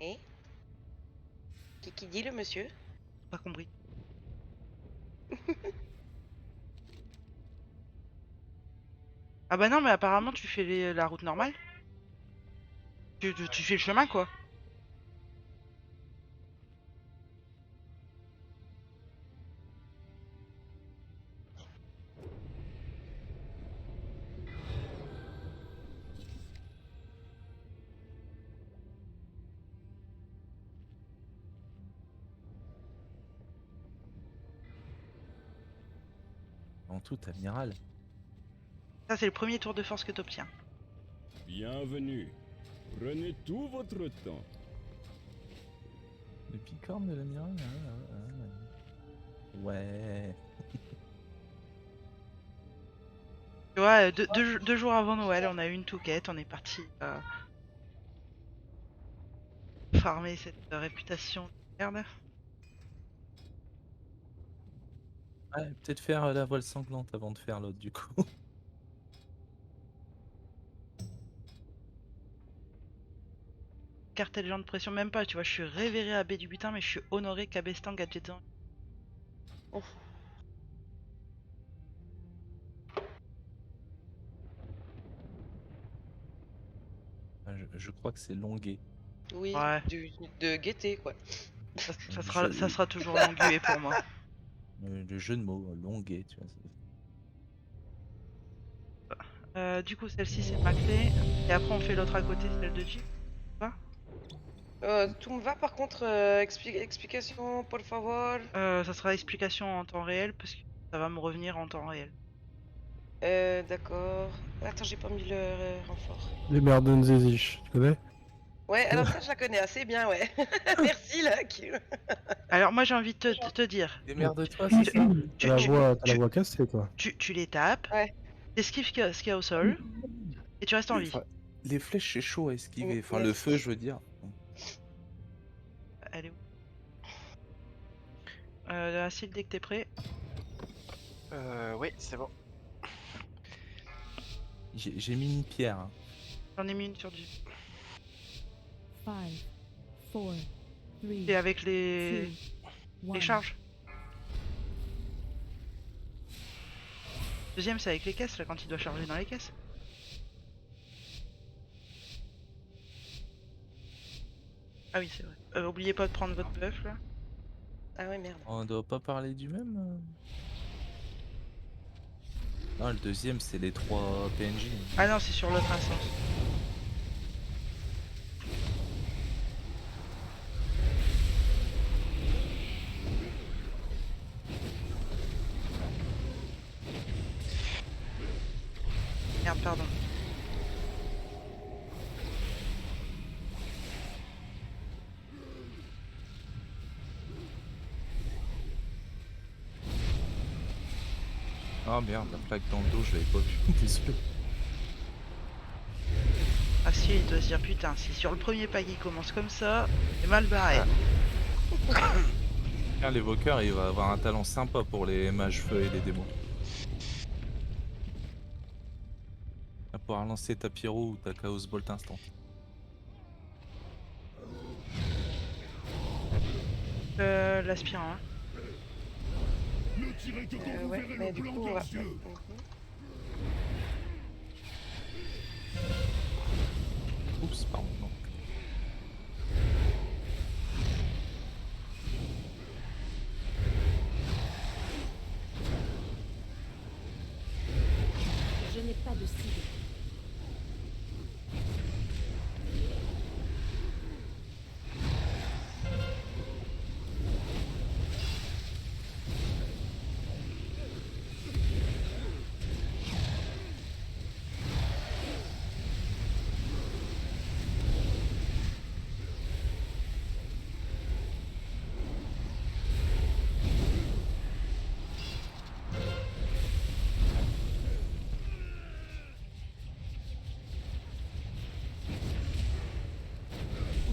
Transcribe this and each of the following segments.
Et qui dit le monsieur? Pas compris. Ah bah non, mais apparemment tu fais la route normale. Tu fais le chemin quoi. En tout, amiral. Ça c'est le premier tour de force que t'obtiens. Bienvenue. Prenez tout votre temps. Le picorne de l'amiral. Ouais. Tu vois, deux jours avant Noël, on a eu une touquette, on est parti farmer cette réputation de merde. Ouais, peut-être faire la voile sanglante avant de faire l'autre du coup. Cartel genre de pression, même pas, tu vois, je suis révéré à baie du butin, mais je suis honoré qu'à Bestan Gadgetan. Je crois que c'est longué. Oui, Ouais, de gaieté quoi. ça sera toujours langué pour moi. Le jeu de mots, longué, tu vois. Du coup, celle-ci c'est ma clé, et après on fait l'autre à côté, celle de Jeep. Pas Tout me va par contre, explication, por favor. Ça sera explication en temps réel, parce que ça va me revenir en temps réel. D'accord. Attends, j'ai pas mis le renfort. Les Merdenzesich, tu connais? Ouais, alors ça je la connais assez bien, ouais. Merci Luck. Alors moi j'ai envie de te dire, Démerde-toi, c'est ça? T'as tu, la voix cassée, toi. tu les tapes, Ouais. t'esquives ce qu'il y a au sol, et tu restes en vie. Enfin, les flèches, c'est chaud à esquiver. Enfin, Ouais. le feu, je veux dire. Elle est où Acide, dès que t'es prêt. Oui, c'est bon. J'ai mis une pierre. Hein. J'en ai mis une sur du. 5, 4, 3, Et avec les 2, charges. Deuxième, c'est avec les caisses, là, quand il doit charger dans les caisses. Ah oui, c'est vrai. Oubliez pas de prendre votre buff, là. Ah ouais, merde. On doit pas parler du même Non, le deuxième, c'est les 3 PNJ. Ah non, c'est sur l'autre instance. Merde, pardon. Ah merde, la plaque dans le dos, je l'avais pas vu. Désolé. Ah si, il doit se dire putain, si sur le premier pack il commence comme ça, c'est mal barré. Tiens, l'évoqueur, il va avoir un talent sympa pour les mages feu et les démons. À pouvoir lancer ta pyro ou ta chaos bolt instant. L'aspirant, hein. Ouais, mais du coup, on va... Oups, pardon. Non. Je n'ai pas de cible.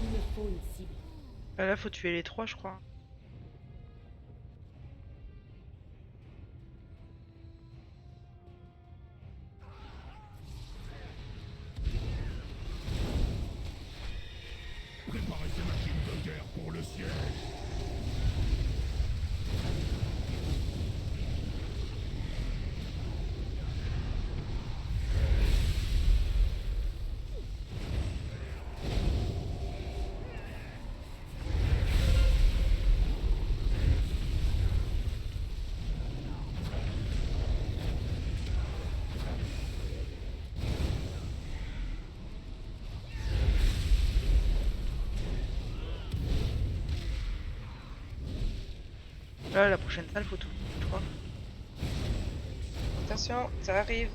Il me faut une cible. Là, faut tuer les trois, je crois. Là, la prochaine salle, faut tout, je crois. Attention, ça arrive.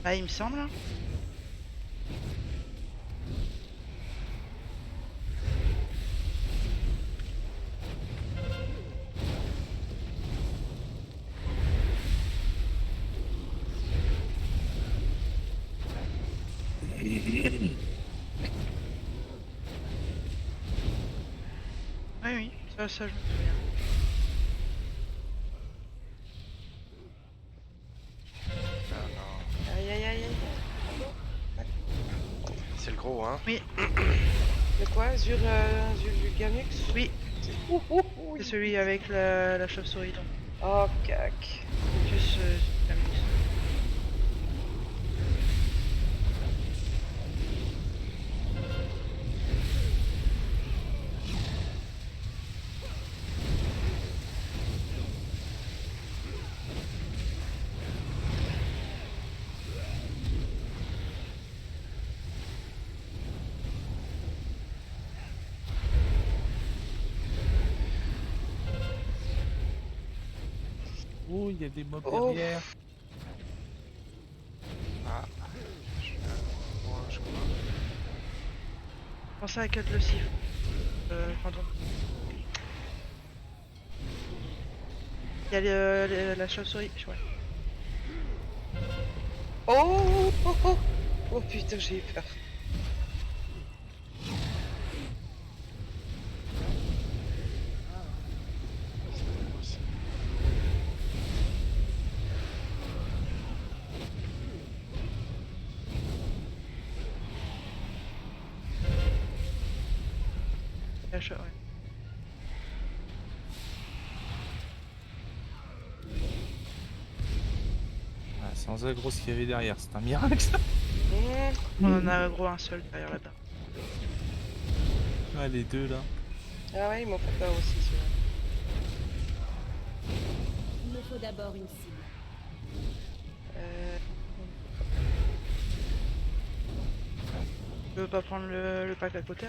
Ah, il me semble. Hein. Oui, oui, ça je me souviens. Ah non. Aïe aïe aïe aïe. C'est le gros, hein. De quoi Zulgamux? Oui, Ouh, ouh, ouh, c'est celui avec la chauve-souris. Donc, Oh, cac. plus Camus. Oh, il y a des mobs Oh. derrière. Ah. Moi, je crois. Pensez à cut le siffle. Pardon. Il y a la chauve-souris, ouais. Oh, oh, oh. Oh putain, j'ai eu peur. Ouais. Ah, sans aggro ce qu'il y avait derrière, c'est un miracle. Mmh. On en a gros un seul derrière là-bas. Ah, les deux là. Ah ouais, ils m'ont fait peur aussi, celui-là. Il me faut d'abord une cible. Tu veux pas prendre le pack à côté?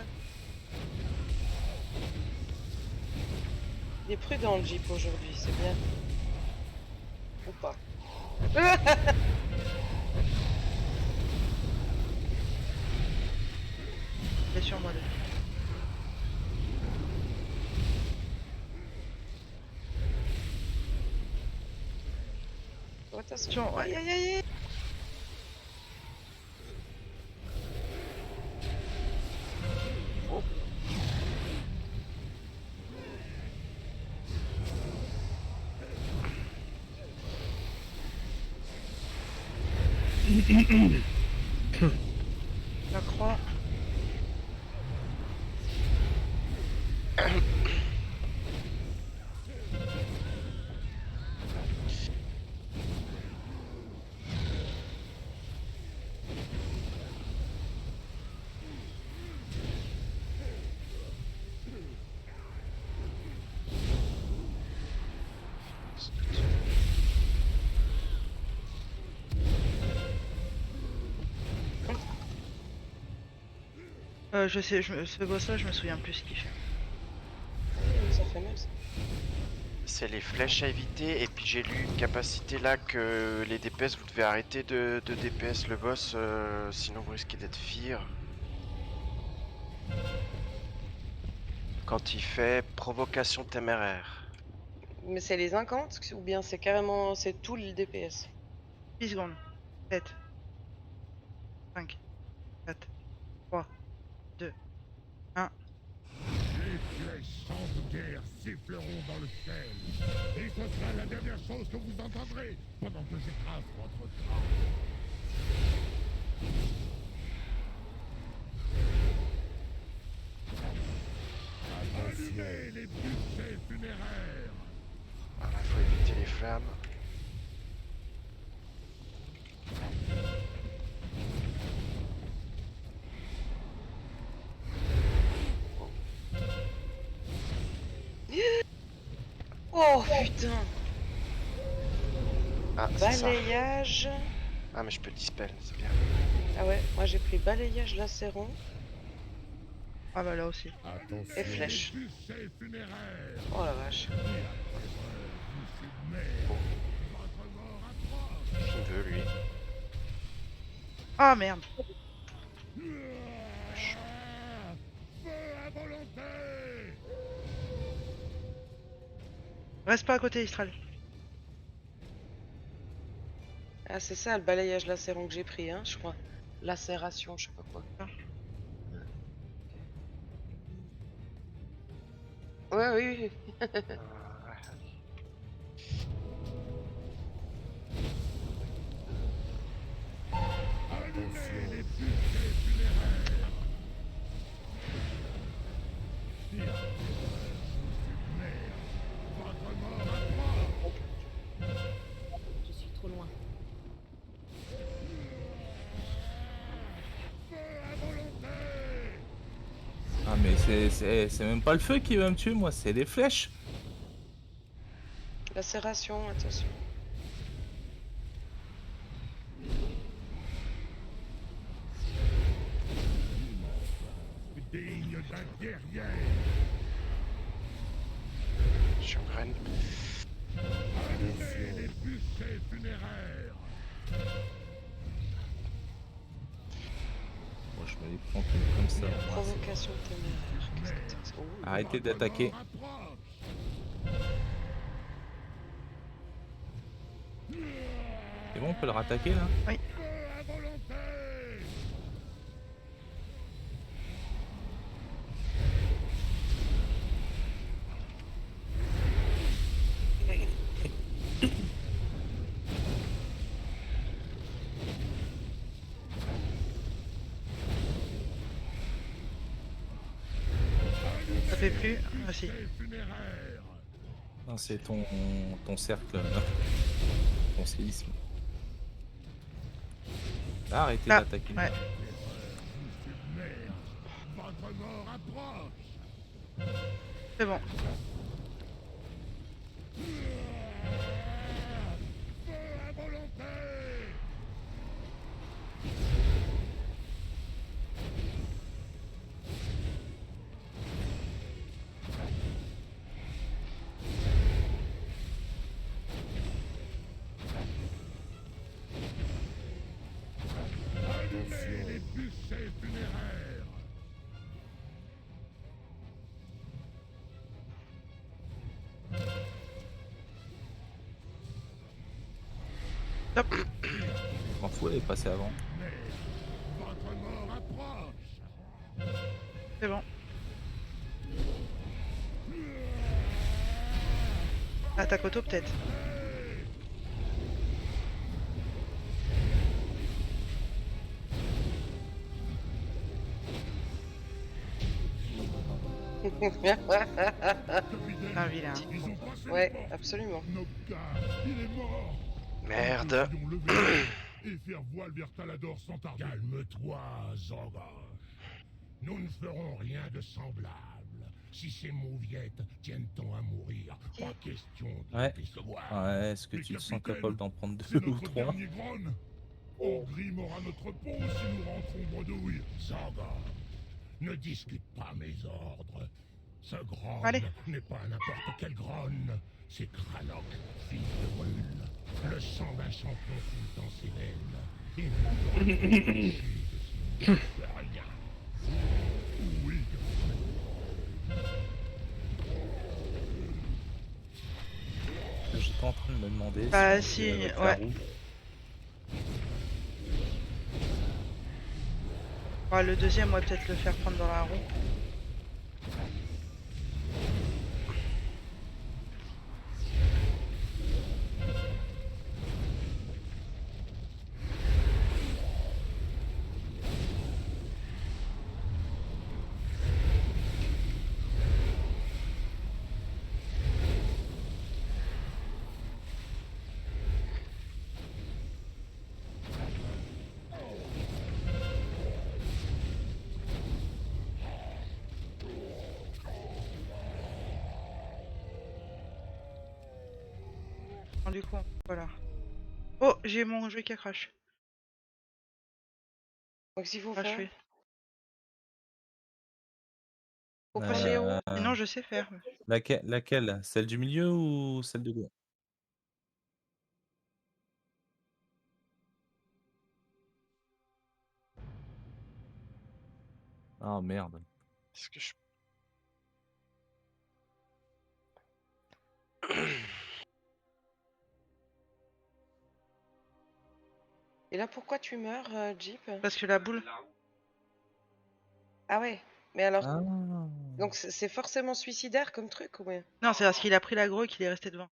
Il est prudent le Jeep aujourd'hui, c'est bien. Ou pas. Il est sur moi. Oh, attention, Ouais. aïe aïe aïe. La croix. Je sais, ce boss-là, je me souviens plus ce qu'il fait. Ça fait mal ça. C'est les flèches à éviter, et puis j'ai lu une capacité là que les DPS, vous devez arrêter de DPS le boss, sinon vous risquez d'être fear. Quand il fait provocation téméraire. Mais c'est les incantes ou bien c'est carrément c'est tout le DPS? 10 secondes. 7, 5, 4, 3, 2, 1. Les flèches sans guerre siffleront dans le ciel. Et ce sera la dernière chose que vous entendrez pendant que j'écrase votre crâne. Allumez les bûchers funéraires. Voilà, il faut éviter les flammes. Oh putain. Ah, c'est ça. Balayage. Ah, mais je peux dispel, c'est bien. Ah ouais, moi j'ai pris balayage lacérant Ah bah là aussi. Attention. et flèche. Bûcher funéraire. Oh la vache. Et après vous submet. Votre mort approche. Qui veut lui? Ah merde. Feu à volonté. Reste pas à côté, Istral. Ah c'est ça le balayage lacérant que j'ai pris, hein, je crois. Lacération, je sais pas quoi. Ah. Ouais, oui, oui. Allumez les bûchers funéraires. Et après vous submet. Votre mort approche. Je suis trop loin. Feu à volonté. Ah mais c'est même pas le feu qui va me tuer moi, c'est les flèches. Lacération, attention. Digne d'un guerrier. J'engraine. Allumez les bûchers funéraires. Bon, je me les prends comme ça. moi, c'est- Provocation téméraire. Qu'est-ce que c'est? Oh, Arrêtez d'attaquer. Votre mort approche. C'est bon, on peut le rattaquer là? Feu à volonté. Ça fait plus. Ah si. Bûchers funéraires. Non, c'est ton cercle, ton séisme. Là, arrêtez Ah, d'attaquer. ouais. Submer. Votre mort approche. C'est bon. Feu à volonté. Allumez les bûchers funéraires. Stop. Je m'en fous, elle est passée avant. Mais votre mort approche. C'est bon. Attaque auto peut-être. Un vilain. Ils ont passé Ouais, le port. absolument. Nocta, il est mort. Merde. Nous devions lever et faire voile vers Talador sans tarder. Calme-toi, Zorgosh. Nous ne ferons rien de semblable. Si ces mauviettes tiennent-on à mourir, pas question de Ouais. les décevoir. Ouais, est-ce que Mais tu te sens capitaine, capable d'en prendre C'est deux ou notre trois? dernier grogne. Orgrim aura notre peau si nous rentrons bredouille. Zorgosh, ne discute pas mes ordres. Ce grogne Allez. n'est pas n'importe quel grogne. C'est Kralok, fils de Brûle. Le sang d'un champion coule dans ses veines. Il ne doit être touché de ce rien. Oui, J'étais en train de me demander Bah, on si, pouvait avec la ouais. roue. Ouais, le deuxième, on va peut-être le faire prendre dans la roue. Du coup, voilà. Oh, j'ai mon jeu qui a crash. Donc s'il faut Moi, je faire. fais. Faut passer haut. Sinon, je sais faire. Laquelle? Celle du milieu ou celle de gauche? Ah merde. Est-ce que je... Et là, pourquoi tu meurs, Jeep? Parce que la boule. Ah ouais. Mais alors, Ah. donc c'est forcément suicidaire comme truc ou bien? Non, c'est parce qu'il a pris l'aggro et qu'il est resté devant.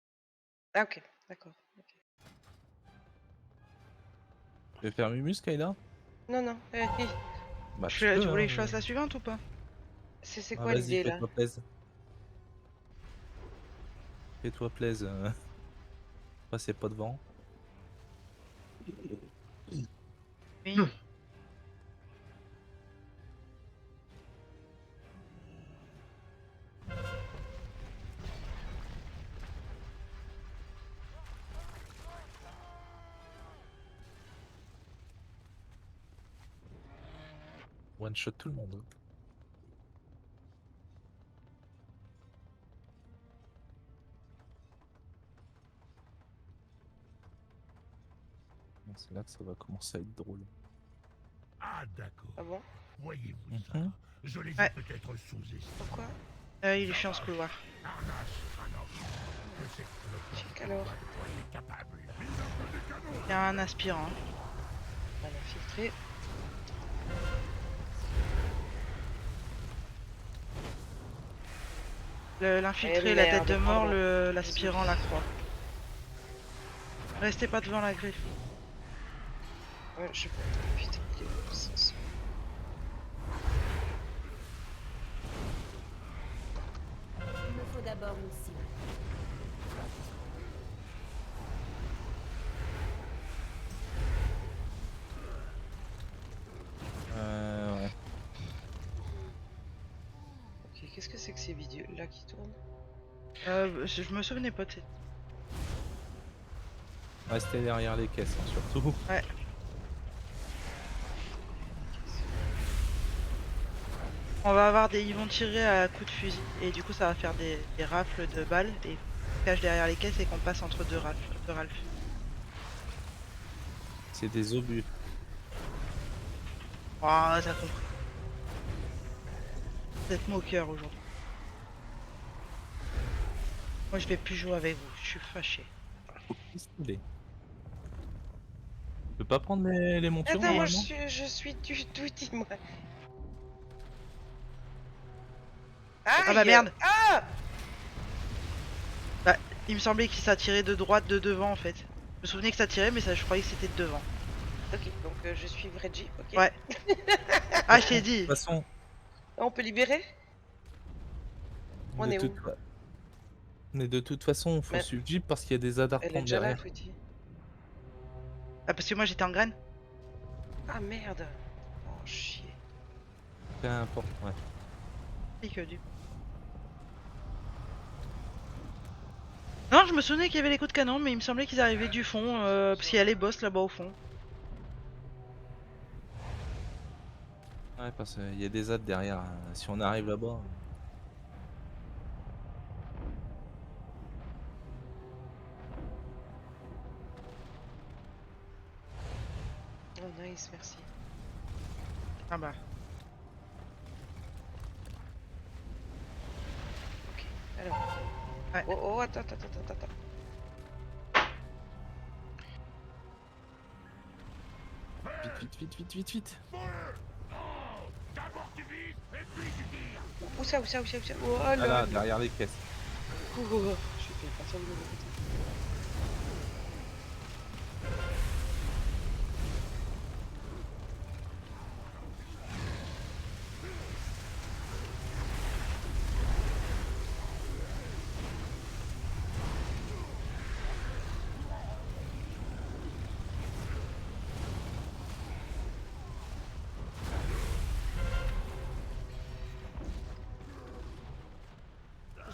Ah ok, d'accord. Ok. Tu veux faire Mumus, Kayla? Non, non. Bah Tu tu peux, voulais hein. que je fasse la suivante ou pas? C'est Ah, quoi vas-y, l'idée là? fais-toi plaise. Fais-toi plaise. Passez pas devant. Oui. One shot tout le monde. C'est là que ça va commencer à être drôle. Ah d'accord. Ah bon? Voyez-vous ça? Mhm. Je les ai Ouais. peut-être sous-estimés. Pourquoi? Il est chiant ce couloir. Arnache, Ranok. Que cette flotte Chic alors. est capable. Il y a un aspirant. On a filtré. L'infiltré, Eh la merde, tête de mort, pardon. l'aspirant, la croix. Restez pas devant la griffe. Ouais, je... Putain, il est où, ce son? Il me faut d'abord une cible. Ouais. Ok, qu'est-ce que c'est que ces vidéos là qui tournent? Je me souvenais pas de cette. Restez derrière les caisses, hein, surtout. Ouais. On va avoir des. Ils vont tirer à coups de fusil. Et du coup, ça va faire des rafles de balles. Et on cache derrière les caisses et qu'on passe entre deux rafles. C'est des obus. Oh, t'as compris. Vous êtes moqueur aujourd'hui. Moi, je vais plus jouer avec vous. Je suis fâché. Faut pistolet. Tu peux pas prendre les montures Attends, moi normalement? je suis du tout, moi. Ah bah Aïe! merde. Ah! Bah, il me semblait qu'il s'attirait de droite, de devant en fait. Je me souvenais que ça tirait, mais ça, je croyais que c'était de devant. Ok, donc je suis vrai Jeep, ok. Ouais. Ah, je t'ai dit. De toute façon, On peut libérer? On de est toute où? fa- mais de toute façon, faut Mais- suivre Jeep parce qu'il y a des ZAD à Elle est reprendre déjà là, derrière. Twitty. Ah, parce que moi j'étais en graine. Ah merde! Oh chier. Peu importe, ouais. Et que du coup. Non, je me souvenais qu'il y avait les coups de canon, mais il me semblait qu'ils arrivaient du fond, parce qu'il y a les boss là-bas au fond. Ouais, parce qu'il y a des ZAD derrière. Si on arrive là-bas. Oh nice, merci. Ah bah. Ok, alors. Ouais. Oh, oh, attends. Vite. Où ça? Oh Ah là là, derrière les caisses. Je suis bien parti de l'autre côté.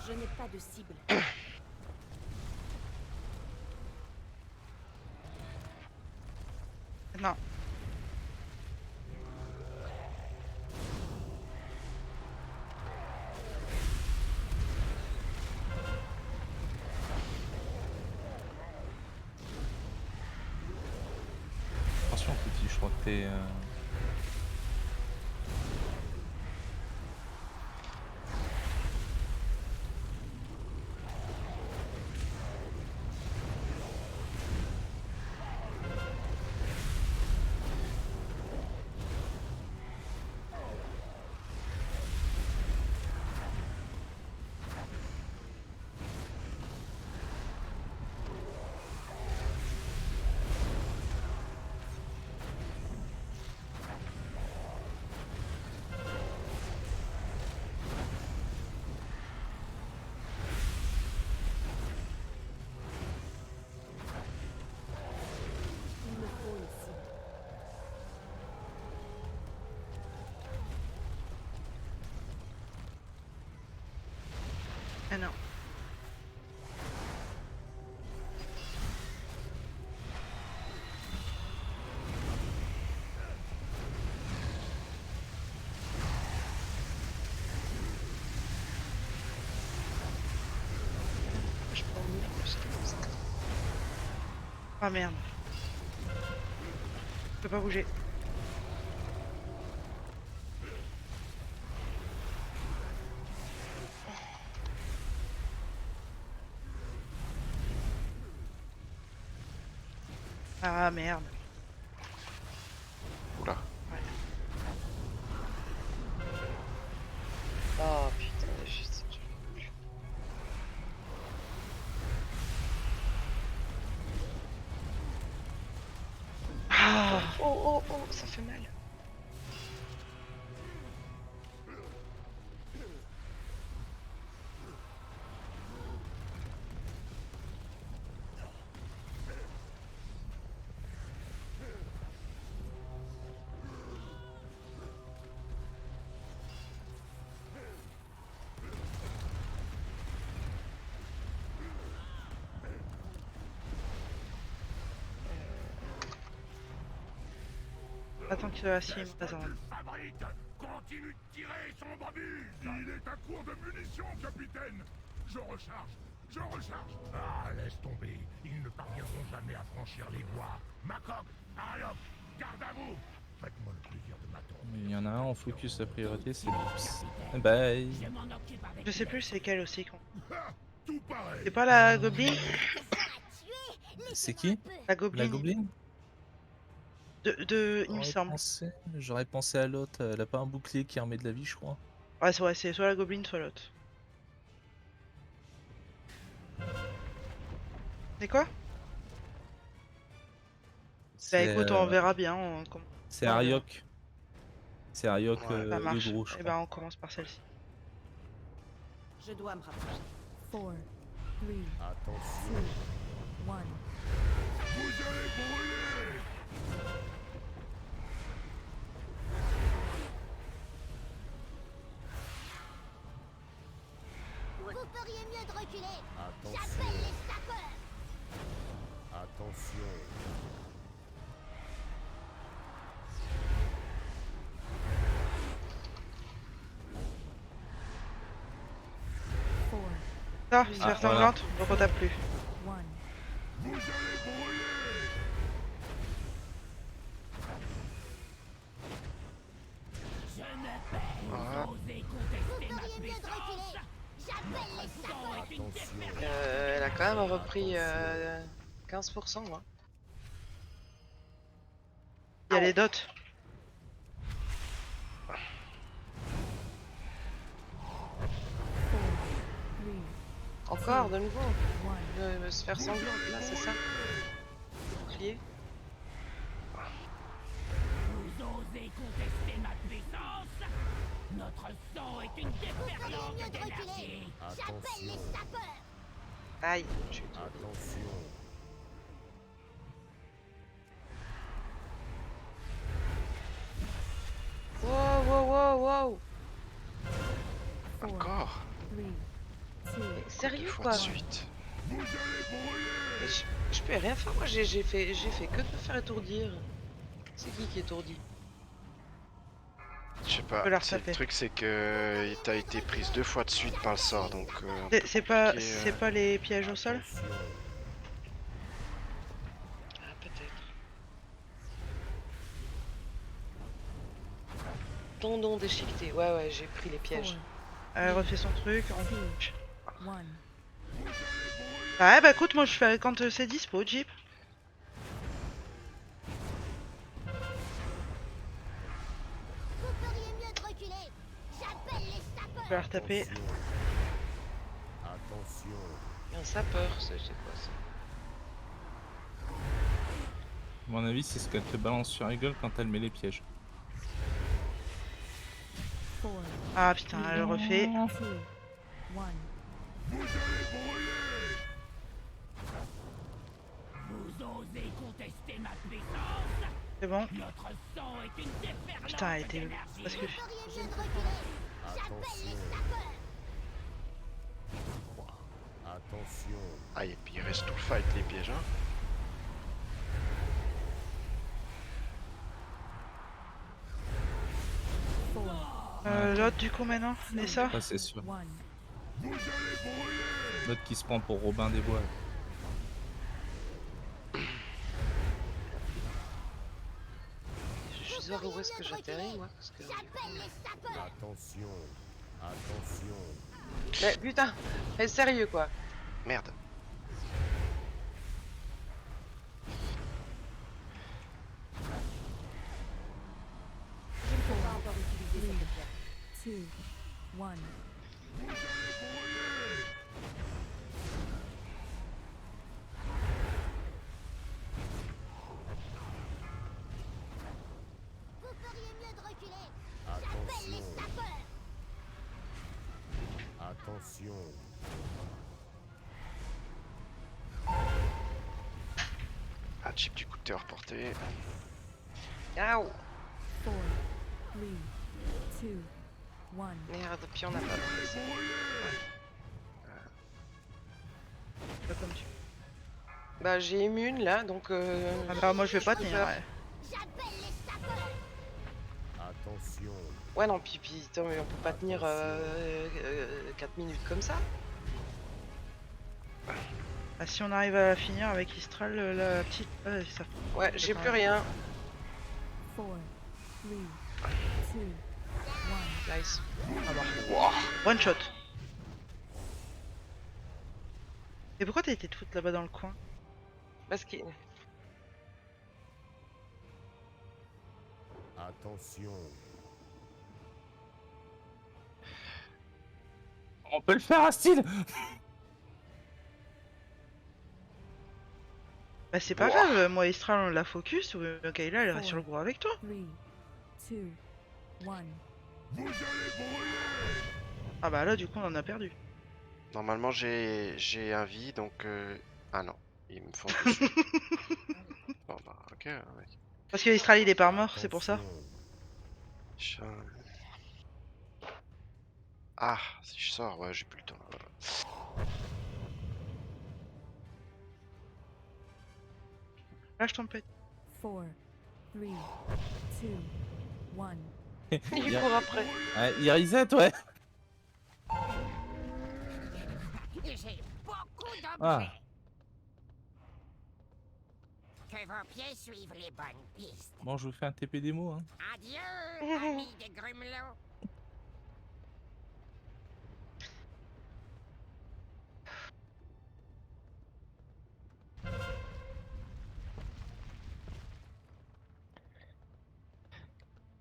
Je n'ai pas de cible. Non. Attention, petit, je crois que t'es. Il me faut une cible. Ah non. Je peux en mourir plus que ça. Ah merde. Je peux pas bouger. Ah merde. Oula. Oh putain, juste. Ah. Oh, ça fait mal. Attends qu'il soit assis, il me présente. Fabrique, continue de tirer, sombre buse. Il est à court de munitions, capitaine. Je recharge. Ah, laisse tomber. Ils ne parviendront jamais à franchir les bois. Macoque, Harlock, garde à vous. Faites-moi le plaisir de m'attendre. Il y en a un en focus, la priorité c'est Lips. Bye. Je sais plus c'est quelle aussi. Ha, tout pareil. C'est pas la gobeline? C'est qui? La La gobeline. Goblin? Il me semble. J'aurais pensé à l'autre, elle a pas un bouclier qui remet de la vie, je crois. Ouais, c'est vrai, c'est soit la gobeline, soit l'autre. C'est quoi? Bah écoute, on verra bien. C'est Ariok. C'est Ariok Ouais, Ça marche. le gros, je Et crois. bah on commence par celle-ci. Je dois me rapprocher. 4, 3, Attention. 2, 1. Vous allez brûler. Vous feriez mieux de reculer. Attention. les sapeurs. Attention. Ça, sphère sanglante, donc on tape plus. 1. Vous allez brûler. Voilà. Vous feriez mieux de reculer. J'appelle les sapeurs. Attention. Elle a quand même repris 15%, moi. Il y a les dots. Encore, de nouveau. Le sphère sanglante, là, c'est ça. Le bouclier. Vous osez contester ma puissance? Notre sang est une déferlante Mieux de reculer. d'énergie. J'appelle les Attention. sapeurs. Aïe, je suis Attention. Wow. Encore? 3, 2, Mais sérieux, Deux fois quoi. de suite. Vous allez brûler. Mais je peux rien faire, moi, j'ai fait que de me faire étourdir. C'est qui étourdi? Je sais peux pas. la Le retaper. truc c'est que t'as été prise 2 fois de suite par le sort, donc. C'est pas, compliqué, c'est pas les pièges au sol? Attention. Ah, peut-être. tendon déchiqueté. Ouais, j'ai pris les pièges. Four, Elle refait son truc. two, one. Ouais, bah écoute, moi je fais quand c'est dispo, Jeep. Vous feriez mieux de reculer. J'appelle les sapeurs. Je vais la retaper. Attention. Un sapeur, ça, je sais quoi ça. À mon avis, c'est ce qu'elle te balance sur la gueule quand elle met les pièges. Four, Ah putain, elle le refait. two, one. Vous osez contester ma puissance? C'est bon. Notre sang est une déferlante Putain, elle était d'énergie. parce que Vous feriez mieux de reculer. J'appelle les Attention. sapeurs. Attention. Ah, et puis il reste tout le fight, les pièges, hein. Four, l'autre du coup maintenant, Nessa. Ça, c'est sûr. one. L'autre qui se prend pour Robin des Bois. Je sais où est-ce que j'atterris, moi. Parce que... J'appelle les sapeurs. Attention. Attention. Mais putain, mais sérieux quoi. Merde. Three, two, one. Vous feriez mieux de reculer. J'appelle les Attention. sapeurs. Attention. Ah, chip du coup, t'es hors portée. Aouh. Four, three, two, one. Merde, puis on a pas pris. Pas comme tu. Bah j'ai immune là, donc Ah bah moi je vais pas tenir. Ouais. J'appelle les sapeurs. Attention. Ouais non, pipi, attends, mais on peut pas tenir 4 minutes comme ça. Ah, si on arrive à la finir avec Istral, la petite. Ça... Ouais, j'ai plus rien. Four, three, two, one. Nice. One shot. Et pourquoi t'as été toute là-bas dans le coin? Parce que... Attention. On peut le faire à style. Bah c'est pas grave, moi Istral on l'a focus, Kayla elle reste sur le gros avec toi. Three, two, one. Ah bah là du coup on en a perdu. Normalement, j'ai un vie, donc... Ah non, ils me font dessus. Bon bah, ok, mec. Parce que Istral il est pas mort, c'est pour ça. Je- Ah, si je sors, ouais, j'ai plus le temps. Lâche ton pet. Four, three, two, one. Il court après. Ouais, il reset, ouais. J'ai beaucoup d'objets. Ah. Que vos pieds suivent les bonnes pistes. Bon, je vous fais un TP démo, hein. Adieu, amis des grumelots.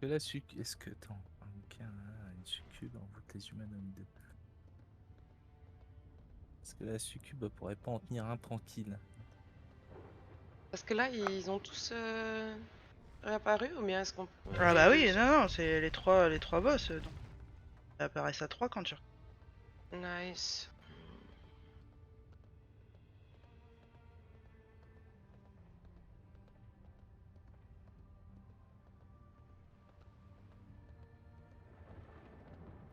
Que la succube. Est-ce que. Attends. Une succube envoûte les humanoïdes. Est-ce que la succube pourrait pas en tenir un tranquille? Parce que là, ils ont tous réapparu ou bien est-ce qu'on... Ah bah oui, non, c'est les trois boss. Donc. Ça apparaissent à 3 quand tu... Nice.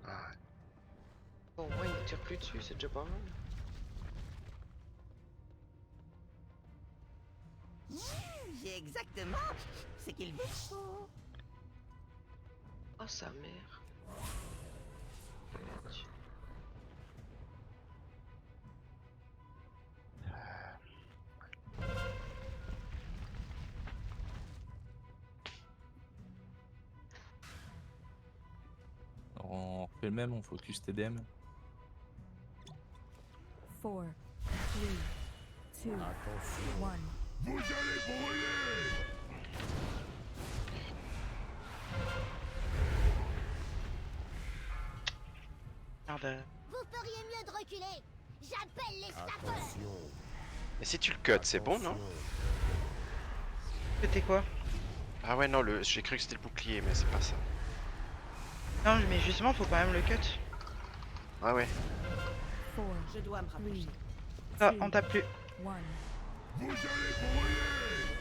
Ah, Bon, moi, il me tire plus dessus, c'est déjà pas mal. J'ai exactement ce qu'il vous faut. Oh, sa mère. le même, on focus TDM. 4, 3, 2, Attention. 1. Vous allez brûler! Merde. Vous feriez mieux de reculer. J'appelle les sapeurs. Attention. Et si tu le cut, c'est bon, non? C'était quoi? Ah ouais, non, j'ai cru que c'était le bouclier, mais c'est pas ça. Non, mais justement, faut quand même le cut. Ah ouais. 4, Je dois me 3, rapprocher. Ah, on tape plus. 1. Vous allez brûler!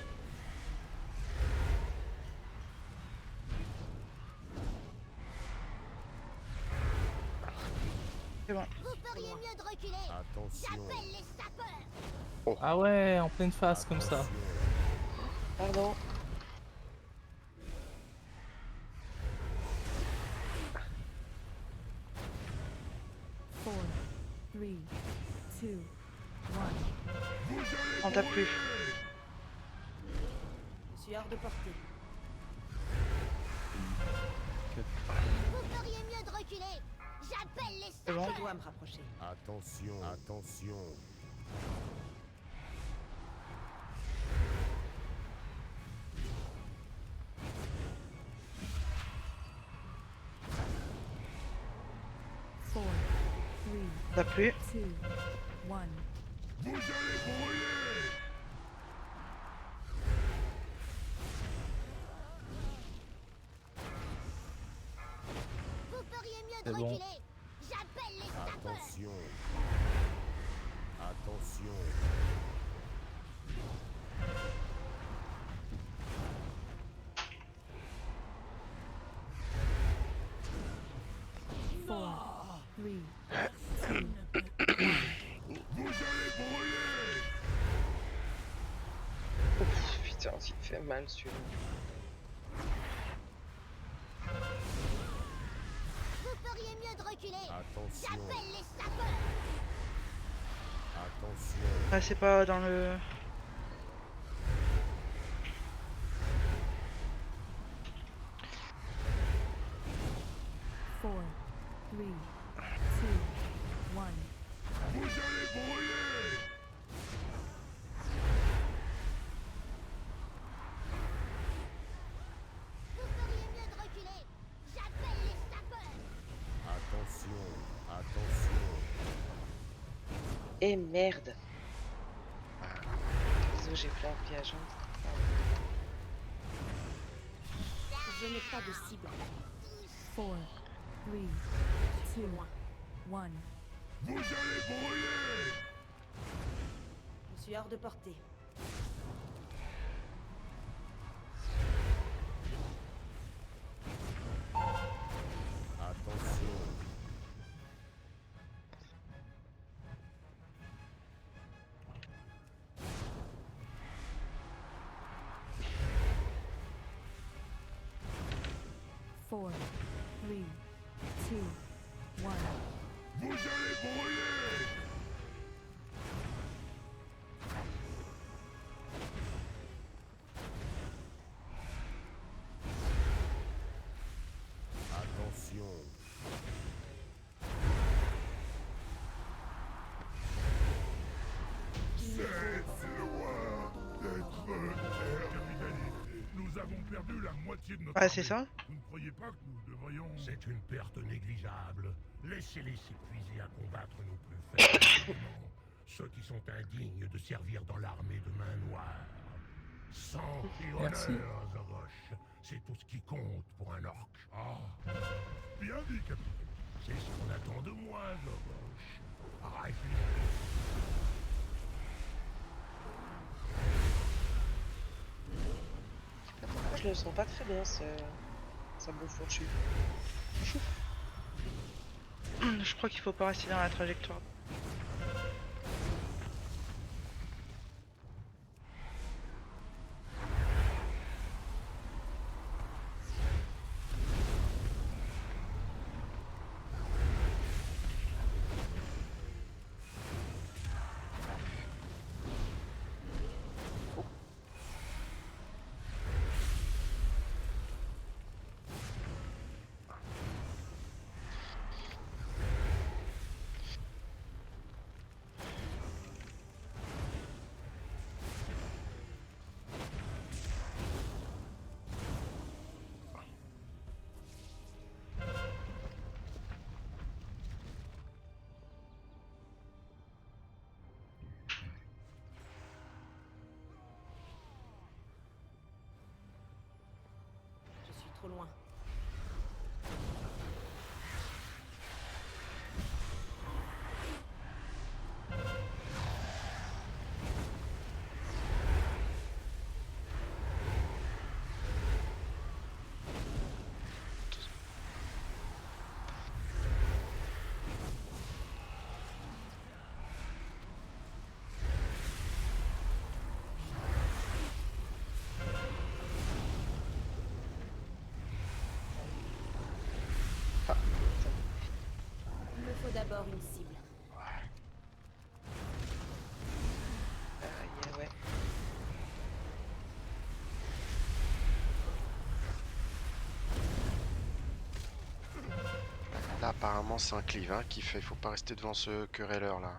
C'est bon. Vous feriez mieux de reculer. Attention. J'appelle les sapeurs. Ah ouais, en pleine face comme ça. Attention. Pardon. Four, 3, 2, 1. On tape plus. Je suis hors de portée. Vous feriez mieux de reculer. J'appelle les C'est bon. sapeurs. Je dois me rapprocher. Attention. Attention. 4, 3, On tape plus. 2, 1. Vous allez brûler! Vous feriez mieux de C'est bon. reculer. J'appelle les sapeurs. Attention. Attention. 4, 3, 2, Vous allez brûler! Ouf, putain, il fait mal celui-là. Vous feriez mieux de reculer. Attention. J'appelle les sapeurs. Attention. Ah, c'est pas dans le. four, 3, 2, 1. Vous allez brûler! Vous feriez mieux de reculer. J'appelle les sapeurs. Attention. Attention. Et merde. Désolé, j'ai fait un piège. Hein. Je n'ai pas de cible. 4, 3, 2, 1. Vous allez brûler! Je suis hors de portée. Attention. Four, 3, 2, 1. Vous allez brûler! Attention. C'est loin d'être terminé. Nous avons perdu la moitié de notre Ah, c'est armée. ça? Vous ne croyez pas que nous devrions... C'est une perte négligeable. Laissez-les s'épuiser à combattre nos plus faibles. Ceux qui sont indignes de servir dans l'armée de main noire. Sang et honneur, Merci. Zoroche. C'est tout ce qui compte pour un orc. Ah, bien dit, capitaine. C'est ce qu'on attend de moi, Zoroche. Réfléchis. Pourquoi je le sens pas très bien, ça beau fourchu. Je crois qu'il faut pas rester dans la trajectoire. encore une cible. Ouais. Là, apparemment, c'est un cleave hein, qui fait. Faut pas rester devant ce querelleur là.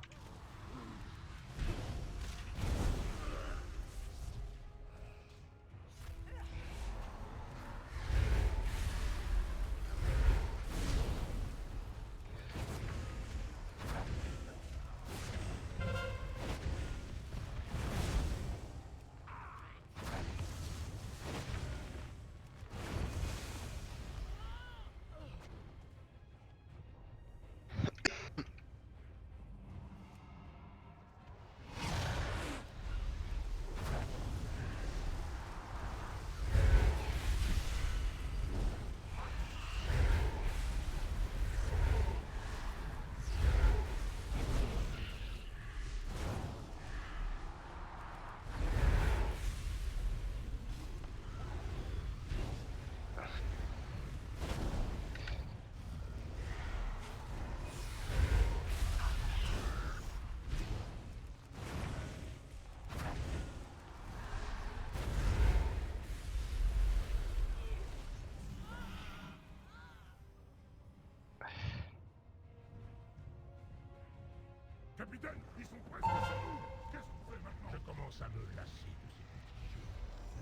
Capitaine, ils sont presque sur nous. Qu'est-ce qu'on fait maintenant? Je commence à me lasser de ces discussions.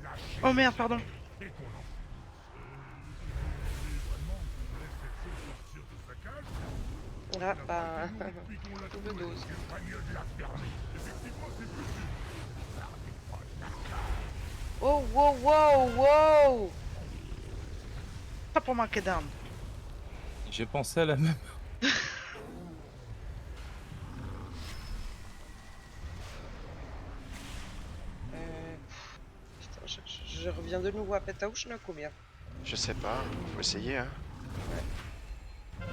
Lâchez Oh merde, pardon. et qu'on en finisse. Vraiment, vous laissez cette chose sortir de sa cage? Ah, bah, Depuis qu'on l'a double trouvée, dose. c'est pas mieux de la fermer. Effectivement, c'est plus sûr. Gardez pas la cage. Oh, wow, wow, wow! Pas pour manquer d'armes. J'ai pensé à la même. Putain, je reviens de nouveau à Pétaouche, là, combien? Je sais pas, faut essayer hein. De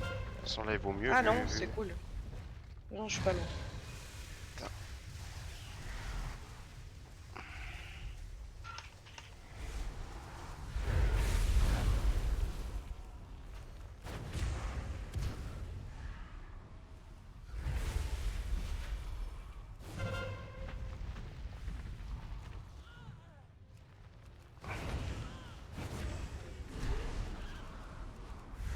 toute façon là il vaut mieux. Ah vu- non, vu- c'est cool. Non, je suis pas loin.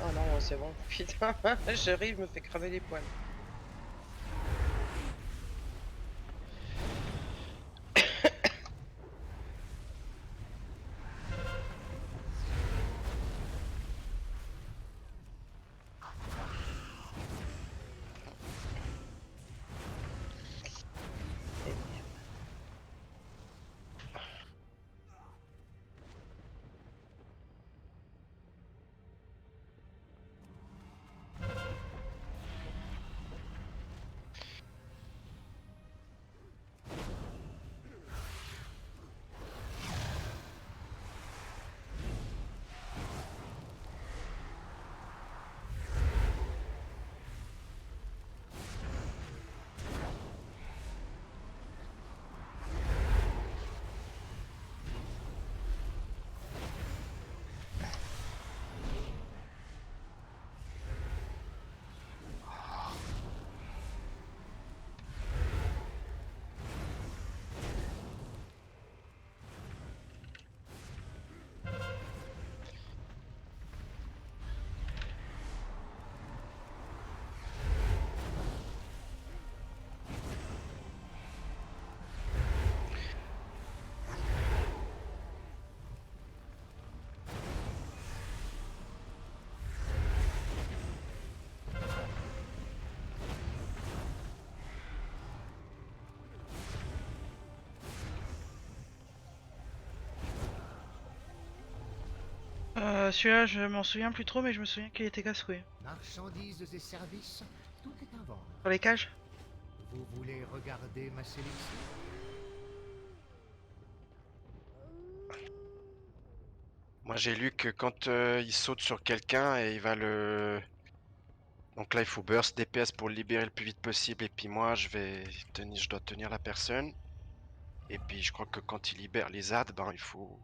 Oh non, c'est bon. Putain, j'arrive, me fait cramer les poils. Celui-là, je m'en souviens plus trop, mais je me souviens qu'il était casse-couille. Marchandises et services, tout est à vendre. Sur les cages? Vous voulez regarder ma sélection? Moi j'ai lu que quand il saute sur quelqu'un et il va le. Donc là il faut burst DPS pour le libérer le plus vite possible et puis moi je dois tenir la personne. Et puis je crois que quand il libère les ZAD, ben il faut.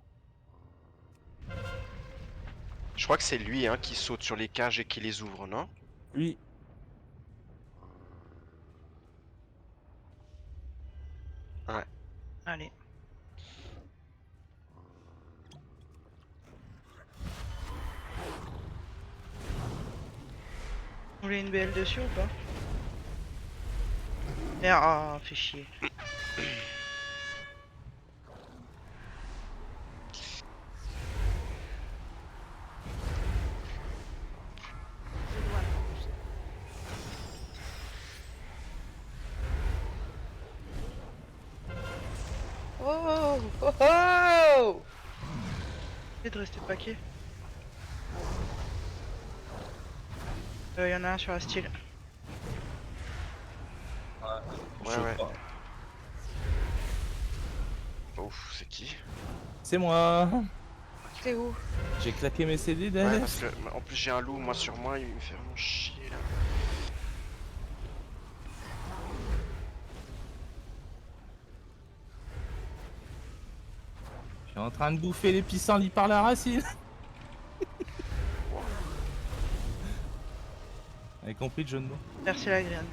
Je crois que c'est lui hein, qui saute sur les cages et qui les ouvre, non? Oui. Ouais. Allez. Vous voulez une BL dessus ou pas? Merde, ah, fait chier. Oh oh oh. Essayez de rester paquet. Y en a un sur la style. Ouais, ouais. Ouf, c'est qui? C'est moi. T'es où? J'ai claqué mes CD Ouais, derrière. parce que en plus j'ai un loup moi sur moi, il me fait vraiment chier là. Je suis en train de bouffer les pissenlits par la racine. Vous avez compris le jeu de mots? Merci la graine.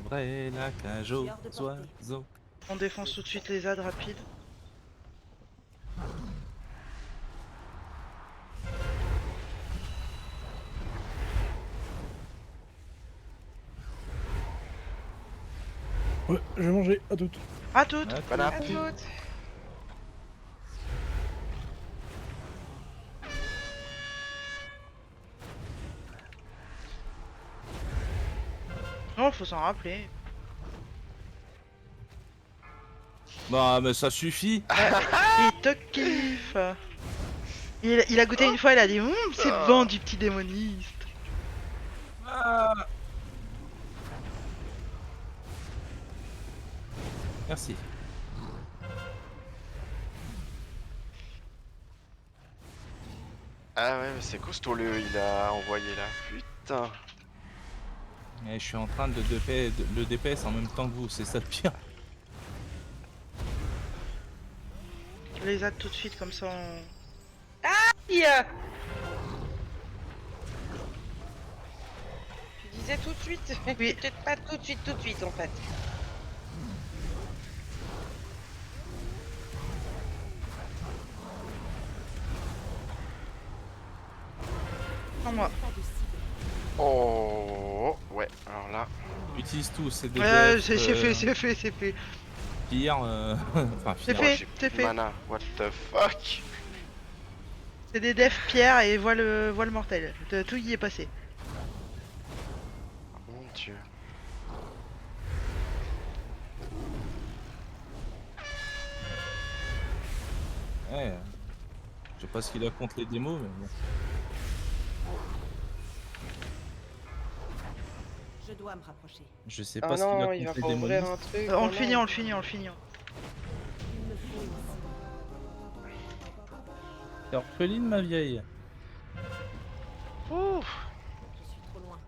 Ouvrez la cage aux oiseaux. On défonce tout de suite les ZAD rapide. Ouais, je vais manger, à toutes. À toutes. Ouais, Bon À app. toutes. Non, faut s'en rappeler. Bah, mais ça suffit. Il te kiffe. Il a goûté une fois, il a dit c'est bon du petit démoniste. Ah. Merci. Ah ouais, mais c'est costaud il a envoyé là. Putain. Et je suis en train de le DPS en même temps que vous, c'est ça le pire. Les ZAD tout de suite comme ça on... Aïe. Tu disais tout de suite? Oui. Peut-être pas tout de suite en fait. Sans moi. Oh ouais, alors là. Utilise tout, c'est des Ouais, defs, c'est fait. pire, enfin C'est pire. fait, J'ai c'est plus de fait. mana, what the fuck. C'est des defs pierre et voile mortel. Tout y est passé. Mon dieu. Ouais. Je sais pas ce qu'il a contre les démos, mais bon. Je dois me rapprocher. Je sais Ah pas ce qu'il non, a il va contre pas les ouvrir démonistes. un truc. On oh le finit, non. on le finit, on le finit. Il me faut ici. T'es orpheline, ma vieille. Ouh. Je suis trop loin.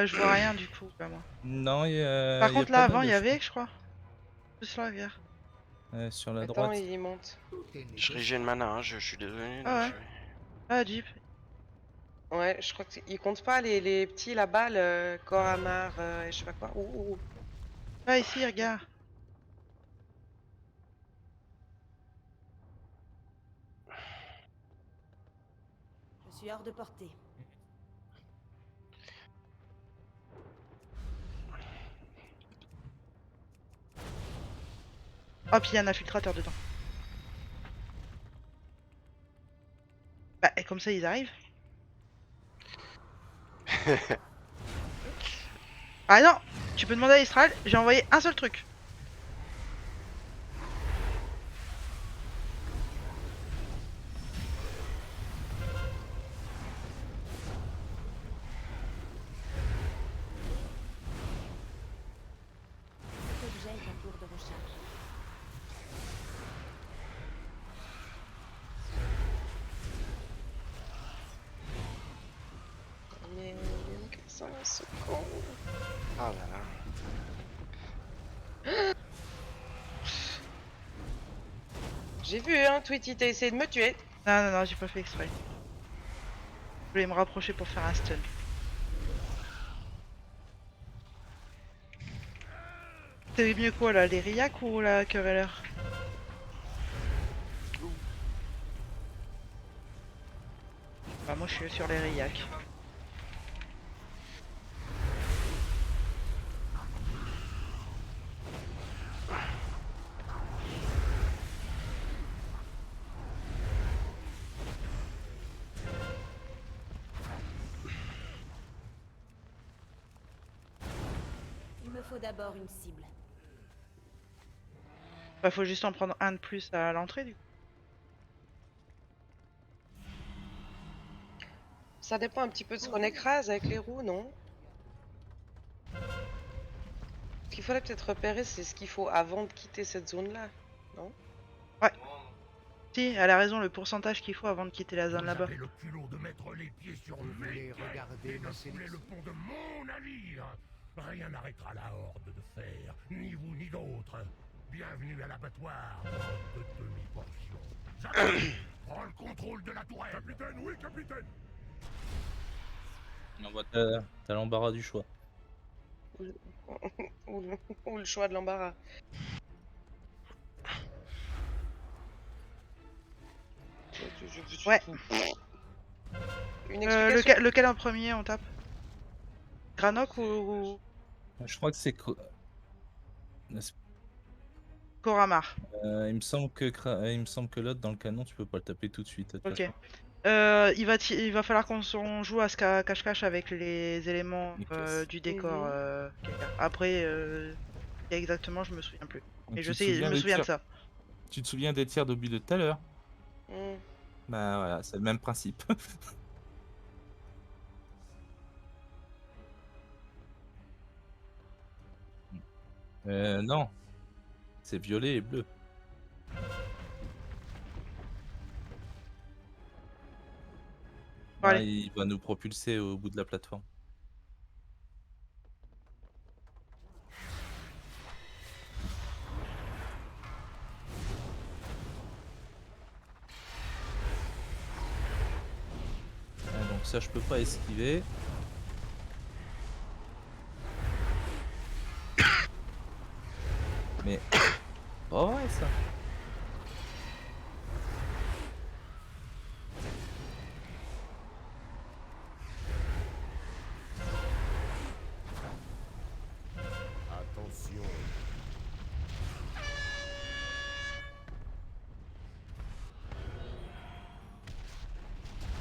Je vois rien du coup, pas moi. Non, il y a. Par y a contre pas là mal avant de il y choses. avait, je crois. Plus là, regarde. Sur la Attends, droite. il monte. Je régène mana, hein, je suis désolé. Ah donc ouais. je vais- Ah Jeep. Ouais, je crois qu'il compte pas les petits là-bas, le Koramar et je sais pas quoi. Ouh. Ah ici, regarde. Je suis hors de portée. Ah puis il y a un infiltrateur dedans. Bah et comme ça ils arrivent. Ah non, tu peux demander à Istral, j'ai envoyé un seul truc. Cet objet est en cours de recherche. Mais ça ce con. Ah là là. J'ai vu, hein, Tweety, t'as essayé de me tuer. Non, non, non, j'ai pas fait exprès. Je voulais me rapprocher pour faire un stun. C'est mieux quoi là, les Riak ou la Querelleur? Bah moi je suis sur les Riak. Il me faut d'abord une cible. Bah faut juste en prendre un de plus à l'entrée du coup. Ça dépend un petit peu de ce qu'on écrase avec les roues, non? Ce qu'il faudrait peut-être repérer, c'est ce qu'il faut avant de quitter cette zone-là, non? Ouais. Si, elle a raison, le pourcentage qu'il faut avant de quitter la zone Vous là-bas. avez le culot de mettre les pieds sur Vous mes voulez quais regarder et de ma fouler le sélection? pont de mon navire. Rien n'arrêtera la horde de fer, ni vous ni d'autres. Bienvenue à l'abattoir, bande de demi-portions. J'attends. Prends le contrôle de la tourelle. Capitaine, oui, capitaine. Non, bah, t'as l'embarras du choix. Ou le choix de l'embarras. Ouais. Une explication. Lequel en premier on tape? Granok ou Je crois que c'est Koramar? il me semble que l'autre dans le canon, tu peux pas le taper tout de suite. De toute Ok. façon. Il va falloir qu'on joue à ce cache-cache avec les éléments Les caisses. du décor. Après, exactement, je me souviens plus. Donc, Et tu te je souviens me des souviens de tirs- ça. Tu te souviens des tirs d'obus de tout à l'heure? Hmm. Bah voilà, c'est le même principe. Non, c'est violet et bleu. Bon, Là, allez. il va nous propulser au bout de la plateforme. Ah, donc ça, je peux pas esquiver. Mais... Oh ouais, ça. Attention.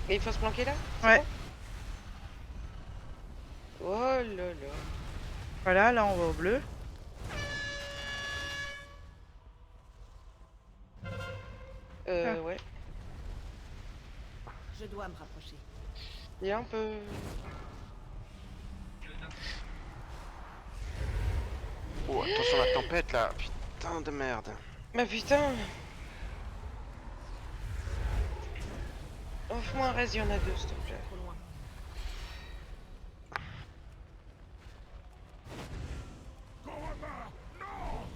Et il faut se planquer là? Ouais. Bon oh là là. Voilà, là on va au bleu. Ouais. Je dois me rapprocher. Il y a un peu. Oh, attention la tempête là. Putain de merde. Mais putain. Offre-moi un res, il y en a deux, s'il te plaît. Trop loin. Koramar, non.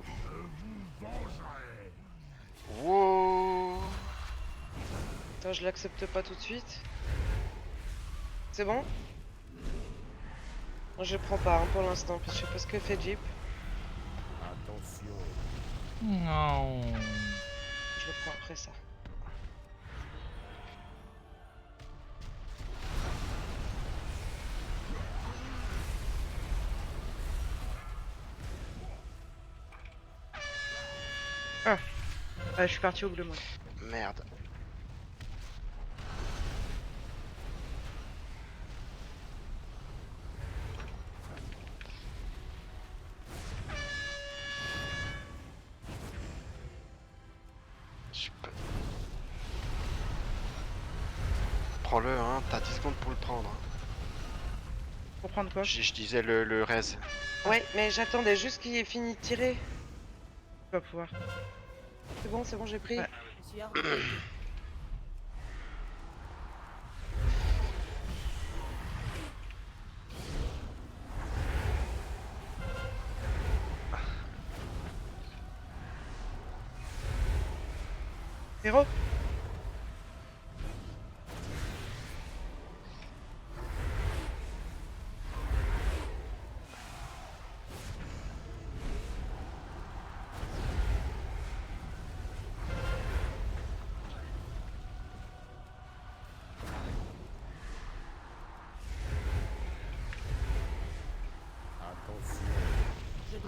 Je vous vengerai. Wow. Attends, je l'accepte pas tout de suite. C'est bon? Non, je prends pas hein, pour l'instant, parce que je sais pas ce que fait Jeep. Attention. Non. Je le prends après ça. Je suis parti au bleu moi. Merde. Je peux- Prends-le, hein, t'as 10 secondes pour le prendre. hein. Pour prendre quoi? Je disais le res. Ouais, mais j'attendais juste qu'il ait fini de tirer. Je vais pas pouvoir. C'est bon, j'ai pris. Ouais. Je suis hors de vérité. Héros?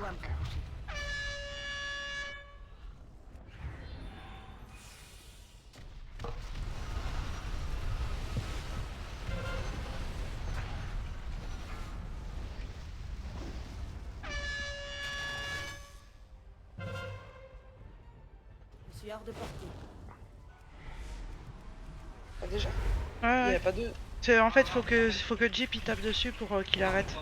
dois me rapprocher. Je suis hors de portée. Ah, déjà? Ouais, Il y ouais. a pas de... En fait, faut que Jeep il tape dessus pour qu'il arrête.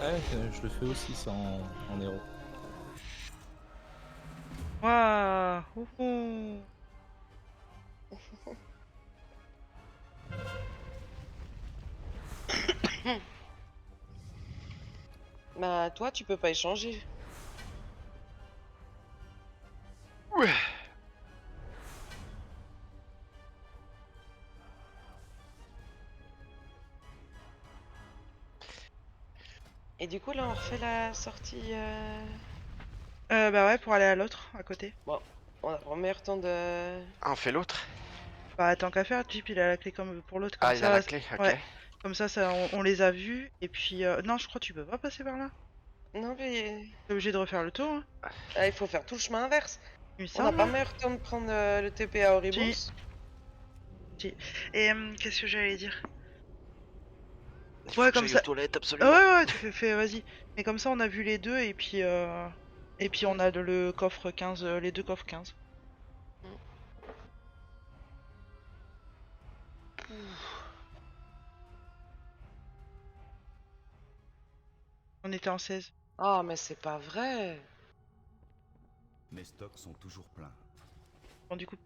Ouais, je le fais aussi ça en héros. Waouh. Ouhou. Bah, toi, tu peux pas échanger. Ouais. Et du coup, là, on refait la sortie... Bah ouais, pour aller à l'autre, à côté. Bon, on met le temps de... Ah, on fait l'autre? Bah tant qu'à faire, Jeep il a la clé comme pour l'autre, Ah, comme il a ça. la clé, ok. Ouais, comme ça, on les a vus. Et puis, non, je crois que tu peux pas passer par là. Non, mais... T'es obligé de refaire le tour, hein, Ah, il faut faire tout le chemin inverse. il me On n'a semble, pas hein. meilleur temps de prendre le TP à Oribos. Si. Si. Et qu'est-ce que j'allais dire? Il faut Ouais, que comme j'aille aux ça. toilettes, Ah absolument. ouais, ouais, tu fais, vas-y. Mais comme ça, on a vu les deux et puis on a le coffre 15, les deux coffres 15. On était en 16. Ah, mais c'est pas vrai. Mes stocks sont toujours pleins. Bon, du coup,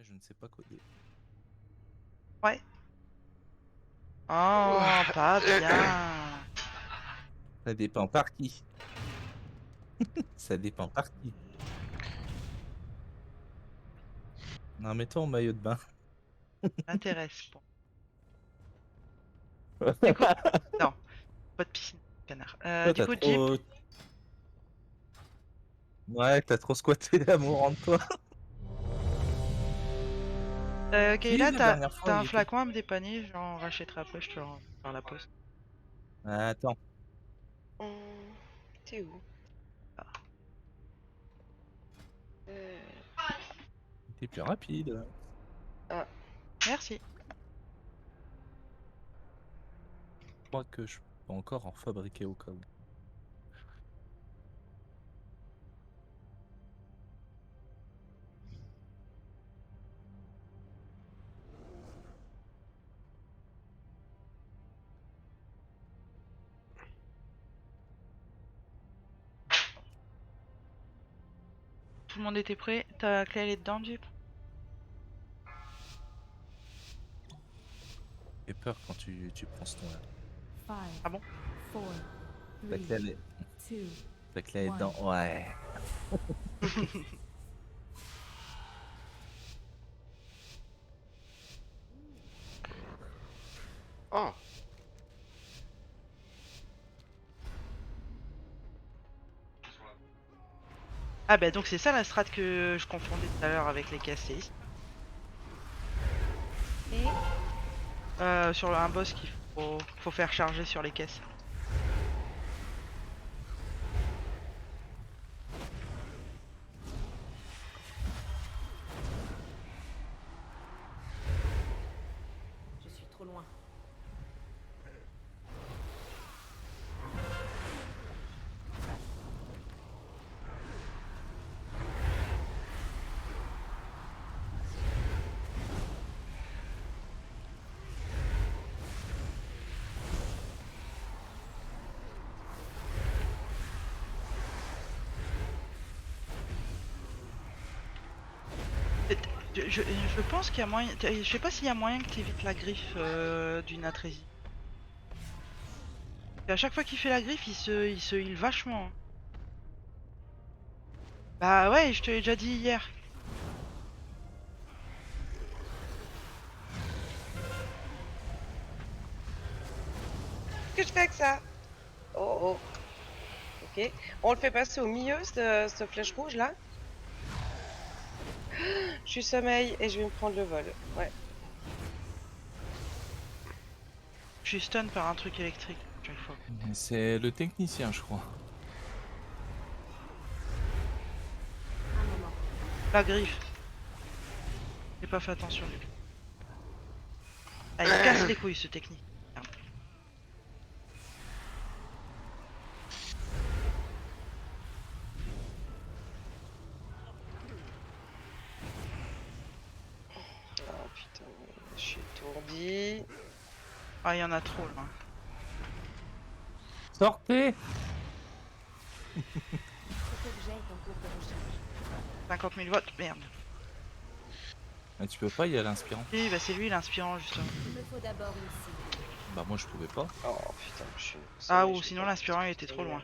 je ne sais pas coder. Ouais. Oh, pas bien. Ça dépend par qui. Ça dépend par qui. Non, mets-toi en maillot de bain. M'intéresse. Bon. Du coup, non, pas de piscine, canard. Toi, Du t'as coup, Jeep, trop... Ouais, t'as trop squatté l'amour en toi. Si, Kayla, la t'as dernière fois, t'as un il était... flacon à me dépanner, j'en rachèterai après, je te le rends par la poste. Attends. T'es où? Euh, T'es plus rapide. Ah, Merci. Je crois que je peux encore en fabriquer au cas où. Tout le monde était prêt. Ta clé elle est dedans, Jeep? J'ai peur quand tu prends ce ton-là. 5, Ah bon? 4, Ta 3, clé, elle est... 2, Ta clé elle est dedans. Ouais. Oh. Ah bah donc c'est ça la strat que je confondais tout à l'heure avec les caisses, c'est ici. Sur un boss qu'il faut faire charger sur les caisses. Je suis trop loin. Je pense qu'il y a moyen. Je sais pas s'il y a moyen que tu évites la griffe d'une Atrésie. Et à chaque fois qu'il fait la griffe, il se heal vachement. Hein. Bah ouais, je te l'ai déjà dit hier. qu'est-ce que je fais avec ça? Oh oh. Ok. On le fait passer au milieu, cette flèche rouge là. Je suis sommeil et je vais me prendre le vol. Ouais. Je suis stun par un truc électrique chaque fois. C'est le technicien, je crois. La griffe. J'ai pas fait attention du coup. Ah, il casse les couilles ce technique. Merde. Oh putain, je suis étourdi. Ah, il y en a trop là. Sortez! Cet objet est en cours de recherche. 50 000 votes, merde. Mais tu peux pas y aller l'inspirant. Oui, bah c'est lui l'inspirant justement. Il me faut d'abord une cible. Bah moi je pouvais pas. Oh putain, je suis. Ah sommeil, ou je vais sinon pas l'inspirant il faire était ce trop loin.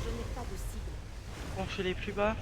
Je n'ai pas de cible. On fait les plus bas.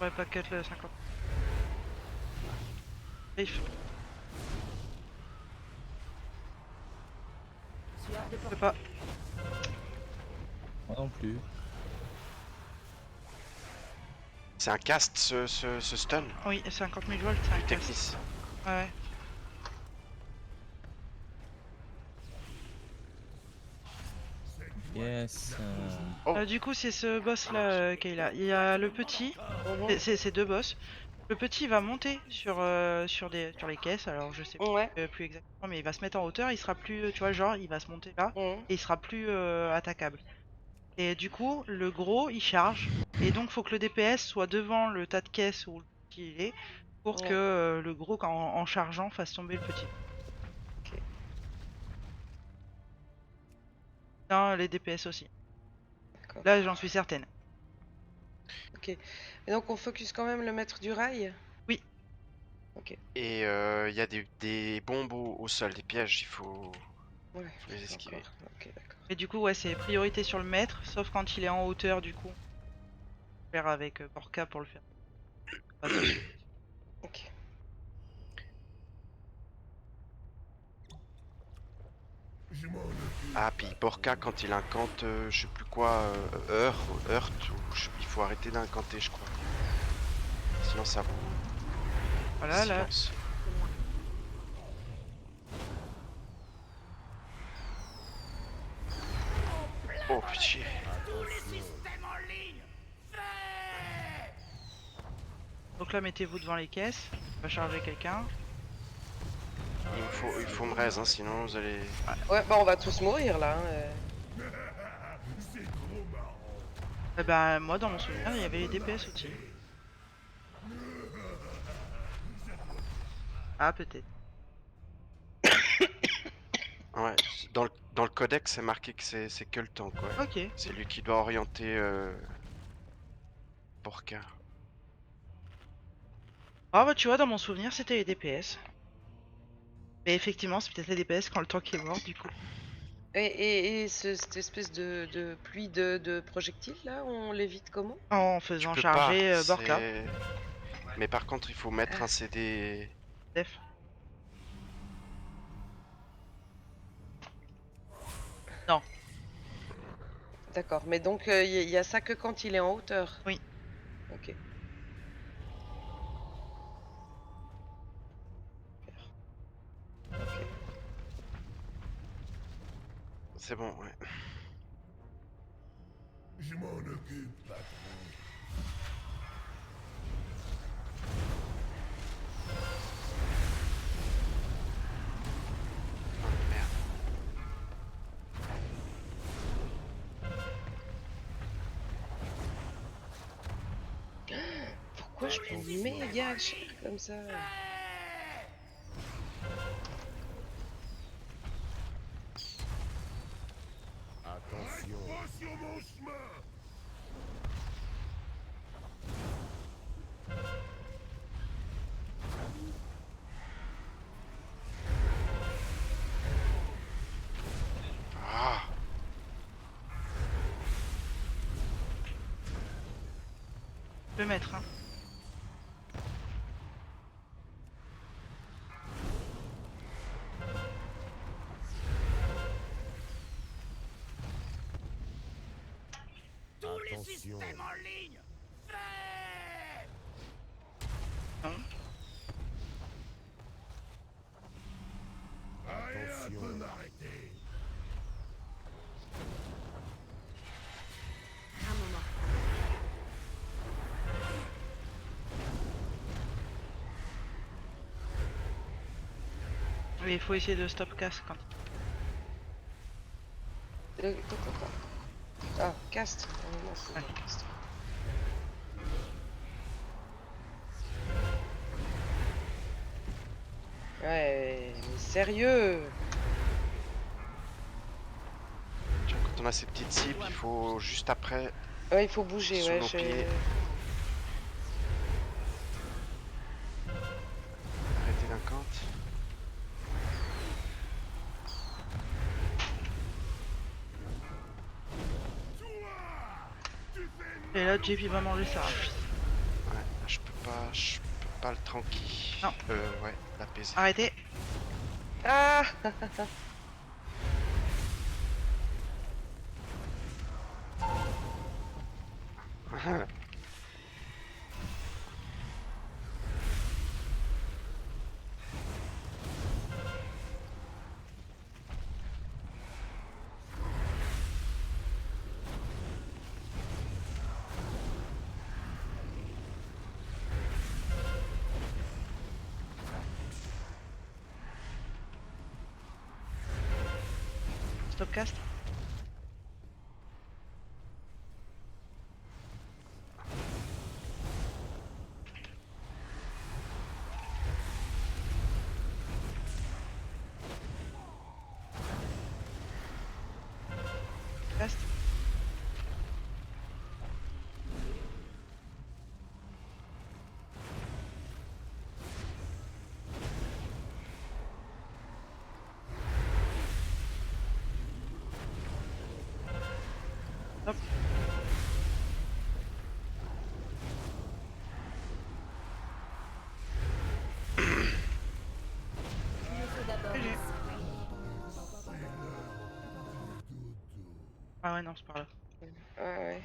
Ouais, pas cut le 50. Riff. Je peux pas. Moi non plus. C'est un cast ce stun. Oui, 50 000 volts, c'est un cast. Technicis. Ouais. Yes. Oh. Du coup, c'est ce boss là, Kayla. Il y a le petit, c'est deux boss. Le petit va monter sur les caisses. Alors je sais Ouais. plus exactement, mais il va se mettre en hauteur. Il sera plus, tu vois, genre il va se monter là Mhm. et il sera plus attaquable. Et du coup, le gros il charge et donc faut que le DPS soit devant le tas de caisses où le petit il est pour Ouais. que le gros en chargeant fasse tomber le petit. Ok. Non, les DPS aussi. D'accord. Là, j'en suis certaine. Ok. Et donc on focus quand même le maître du rail. Oui. Ok. Et il y a des bombes au sol, des pièges, il faut Ouais. les esquiver. Encore. Ok, d'accord. Et du coup, ouais, c'est priorité sur le maître, sauf quand il est en hauteur, du coup. Faire avec Porca pour le faire. Ok. Ah, puis Porca, quand il incante, je sais plus quoi, Heurt, ou il faut arrêter d'incanter, je crois. Sinon ça vous. Voilà, là. Silence. Oh pitié. Donc là, mettez-vous devant les caisses. On va charger quelqu'un. Il faut me raise, hein, sinon vous allez. Ouais, bah on va tous mourir là. Eh ben, moi, dans mon souvenir, il y avait les DPS aussi. Ah, peut-être. Ouais, dans le codex, c'est marqué que c'est que le temps, quoi. Ok. C'est lui qui doit orienter Porca. Ah, bah, tu vois, dans mon souvenir, c'était les DPS. Mais effectivement, c'est peut-être les DPS quand le tank est mort, du coup. Et cette espèce de pluie de projectiles là, on l'évite comment? En Tu faisant peux pas, charger Borka. Mais par contre, il faut mettre un CD. Def. Non. D'accord, mais donc il y a ça que quand il est en hauteur. Oui. Ok. Ok. C'est bon, ouais. Je m'en occupe, patron. Pourquoi je prends méga cher comme ça? Attention. Sur mon chemin. Ah. Le maître, hein. Attention. Non. Attention. Peut m'arrêter. Un moment. Mais il faut essayer de stop casse quand. Quoi. Ah, cast. Oh, non, c'est Ouais. pas cast. Ouais, mais sérieux. on a ces petites cibles, il faut juste après Ouais, il faut bouger, sous ouais. nos pieds. Arrêter d'un camp. Et là, JP va manger sa rafle. Ouais, là, je peux pas le tranquille. Non. Ouais, l'apaiser. Arrêtez. Ah. Stopcast. Cast. Hop. Il me faut d'abord GG. un Ah ouais, non, c'est par là. Ouais,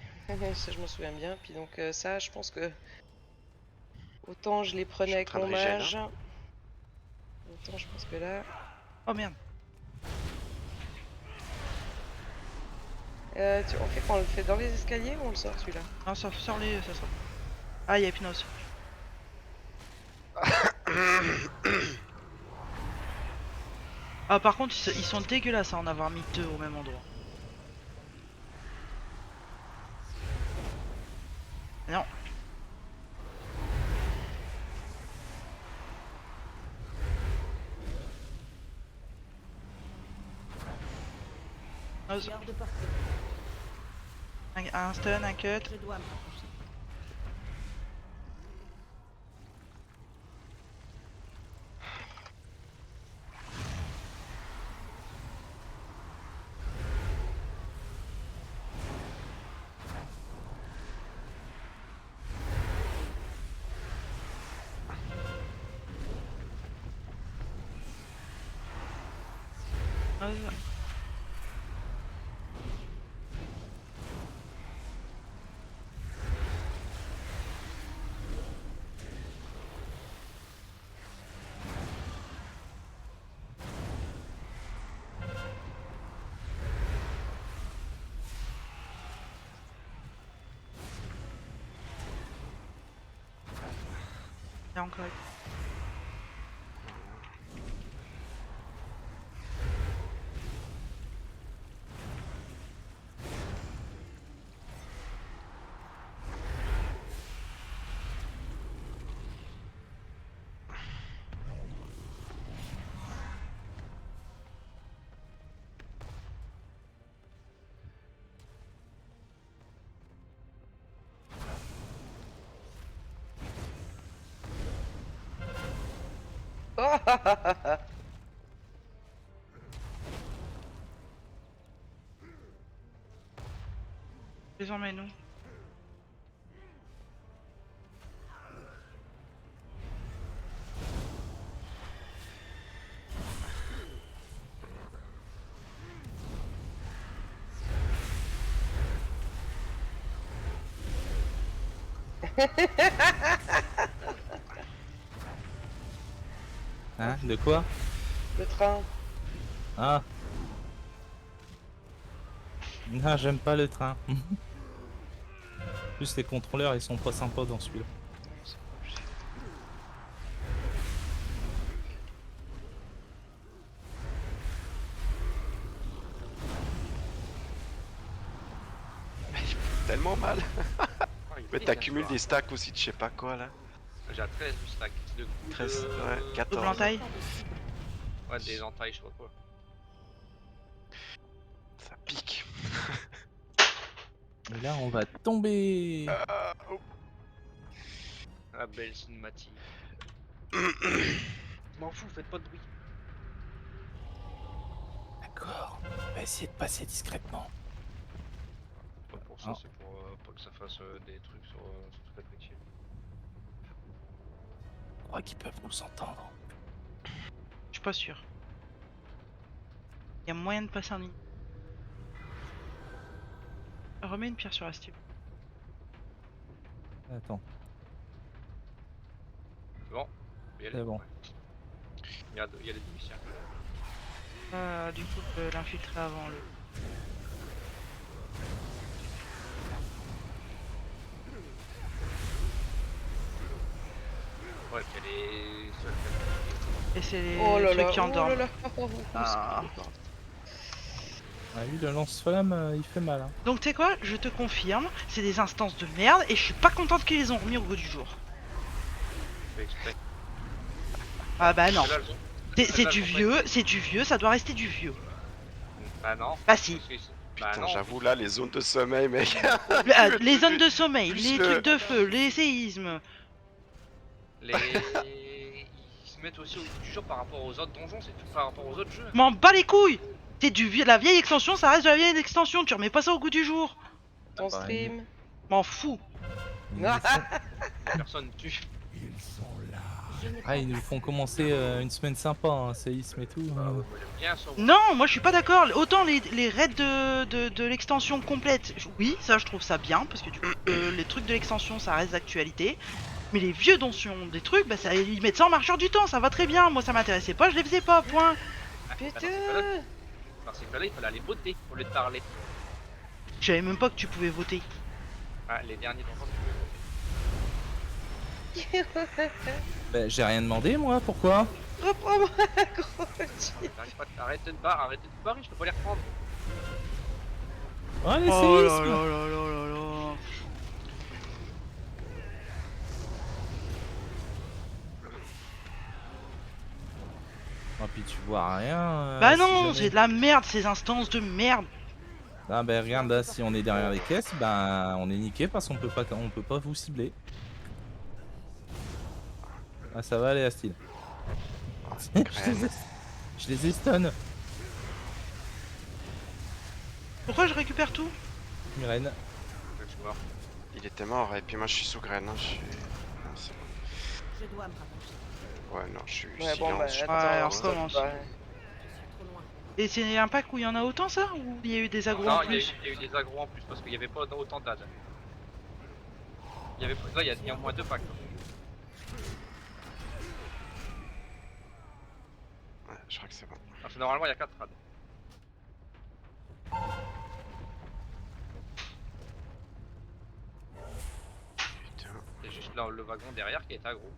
ça je m'en souviens bien. Puis donc ça, je pense que autant je les prenais avec train de mon régène, mage, autant je pense que là, Oh merde. on fait quoi? On le fait dans les escaliers ou on le sort celui-là? Non, sors les, ça sera. Ah, il y a Hypnose. Ah, par contre, ils sont dégueulasses à en avoir mis deux au même endroit. Non. Nose. hors de portée. Un stun, un cut. Je dois me rapprocher. Nose. Et encore. Oh. Désormais nous. Hein? De quoi? Le train. Ah. Non, j'aime pas le train. Plus les contrôleurs, ils sont pas sympas dans celui-là. Mais il fait tellement mal. Mais t'accumules des stacks aussi de je sais pas quoi là. J'ai 13 stacks. De 13, ouais, Double 14. entaille. Ouais, des entailles, je sais pas quoi. Ça pique. Et là, on va tomber. Ah, belle cinématique. M'en fous, faites pas de bruit. D'accord. On va essayer de passer discrètement. Pas pour ça, Ah. c'est pour pas que ça fasse des trucs sur toute la métier. Je crois qu'ils peuvent nous entendre. Je suis pas sûr. Il y a moyen de passer en ligne. Remets une pierre sur la style. Attends, C'est bon. Il y a c'est bon. il y a les demi-ciens. Du coup, je peux l'infiltrer avant le. Ouais, puis il y a les seuls. Et c'est les Oh là trucs là, qui oh endorment. là là. Ah. Ah oui, le lance-flamme, il fait mal. Hein. Donc tu sais quoi, je te confirme, c'est des instances de merde et je suis pas contente qu'ils les ont remis au goût du jour. Fait exprès. Ah bah non. Celles-là, elles ont- C'est celles-là, du elles ont pas vieux, c'est du vieux, ça doit rester du vieux. été- Bah non. Bah si. Parce que- Putain, Bah non. j'avoue, là, les zones de sommeil, mec. Les zones de sommeil, plus les le- trucs de feu, les séismes. Les... Ils se mettent aussi au goût du jour par rapport aux autres donjons, c'est tout par rapport aux autres jeux. Je m'en bats les couilles. C'est la vieille extension, ça reste de la vieille extension, tu remets pas ça au goût du jour. Ton bah, stream. M'en fous. Ils nous font- Personne tue. Ils sont là. Ah, ils nous font commencer une semaine sympa, hein, séisme et tout. Bah, moi, j'aime bien ça. Non, moi je suis pas d'accord. Autant les raids de l'extension complète, oui, ça je trouve ça bien, parce que du coup, les trucs de l'extension ça reste d'actualité. Mais les vieux donjons des trucs, bah ça, ils mettent ça en marcheur du temps, ça va très bien. Moi ça m'intéressait pas, je les faisais pas, point. Putain. Dans ces cas-là, il fallait aller voter au lieu de parler. Je savais même pas que tu pouvais voter. Ah, les derniers donjons, Bah, j'ai rien demandé, moi, pourquoi? Reprends-moi, gros petit. Arrête de te barrer, je peux pas les reprendre. Oh, les Oh là séismes. là là là là là. Oh, puis tu vois rien. Bah si non, jamais- c'est de la merde ces instances de merde. Ah, bah, regarde, là, si on est derrière les caisses, bah, on est niqué parce qu'on peut pas vous cibler. Ah, ça va aller, Astrid. Je les ai stun. Pourquoi je récupère tout? Myrène. Je suis mort. Il était mort, et puis moi, je suis sous graine. Hein. Je suis. Non, c'est bon. Je dois me rapprocher. Ouais, non, je suis. Ouais, bon, bah, silence, je suis attends, Ouais, on stop, recommence. ouais. Je suis trop loin. Et c'est un pack où il y en a autant ça? Ou il y a eu des agros Non, en il y, plus? il y a eu des agros en plus parce qu'il n'y avait pas autant d'ad. Il y avait là, il y a au moins 2 packs. Ouais, je crois que c'est bon. Parce que normalement, il y a 4 rad. Putain. C'est juste là le wagon derrière qui est aggro.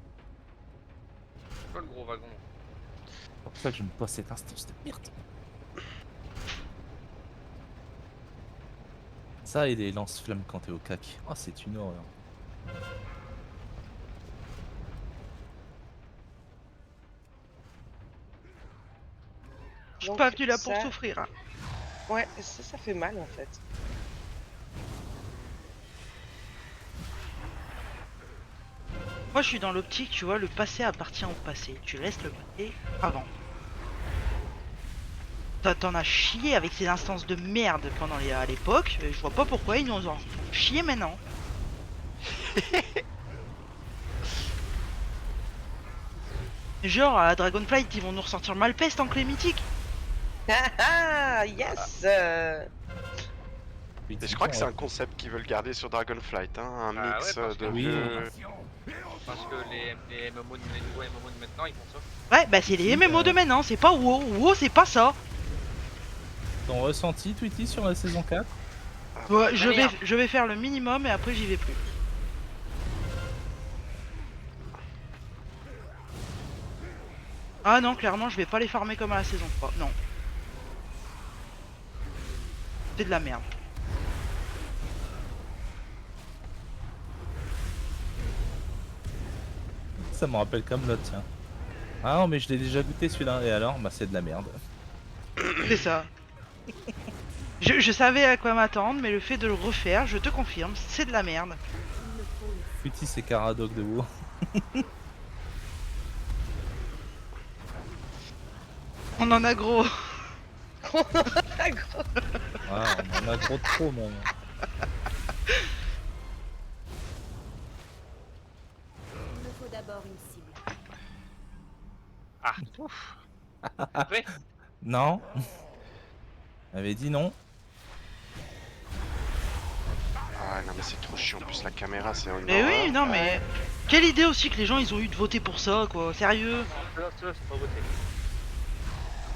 C'est quoi le gros wagon? C'est pour ça que je me pose cette instance de merde. Ça et les lance-flammes quand t'es au cac. Oh, c'est une horreur. Je suis Donc, pas venu là pour ça- souffrir. Hein. Ouais, ça fait mal en fait. Moi je suis dans l'optique, tu vois, le passé appartient au passé. Tu laisses le passé avant. T'en as chié avec ces instances de merde pendant à l'époque. Je vois pas pourquoi ils nous ont chié maintenant. Genre à Dragonflight ils vont nous ressortir Malpeste en clé mythique. Ah yes. Et je crois que c'est un concept qu'ils veulent garder sur Dragonflight, hein, un Ah mix ouais, parce de que- Oui. vieux. Parce que les MMO, les nouveaux MMO de maintenant, ils font ça. Ouais bah c'est les MMO de maintenant, c'est pas WoW. WoW c'est pas ça. Ton ressenti, Tweety, sur la saison 4? Ouais, merde. je vais faire le minimum et après j'y vais plus. Ah non, clairement je vais pas les farmer comme à la saison 3, non. C'est de la merde. Ça me rappelle comme l'autre, tiens. Ah non, mais je l'ai déjà goûté celui-là, et alors? Bah, c'est de la merde. C'est ça. Je savais à quoi m'attendre, mais le fait de le refaire, je te confirme, c'est de la merde. Putis et Caradoc de vous. On en a gros. Ah, gros. Ah, on en a gros trop même. Il me faut d'abord une cible. Ah. Après, Non. On avait dit non. Ah non mais c'est trop chiant, en plus la caméra c'est une Mais horreur. oui, non mais... Quelle idée aussi que les gens ils ont eu de voter pour ça, quoi. Sérieux. ceux-là, c'est pas voté.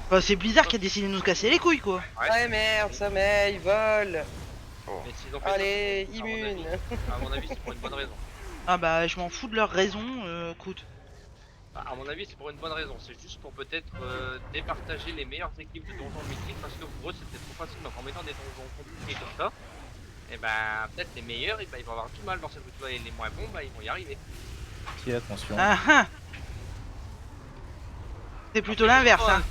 Bah, c'est Blizzard qui a décidé de nous casser les couilles, quoi. Ouais, merde, sommeil, vol. Mais s'ils ont fait Allez, ça, à mon avis- immune. À mon avis, c'est pour une bonne raison. Ah bah, je m'en fous de leur raison, écoute. Bah, à mon avis, c'est pour une bonne raison. C'est juste pour peut-être départager les meilleures équipes de donjons mythiques parce que pour eux, c'était trop facile. Donc en mettant des donjons compliqués comme ça, et ben peut-être les meilleurs, et ben, ils vont avoir du mal dans cette route-là et les moins bons, bah, ils vont y arriver. Qui attention. Ah ah. C'est plutôt Après, l'inverse, je sais pas, hein.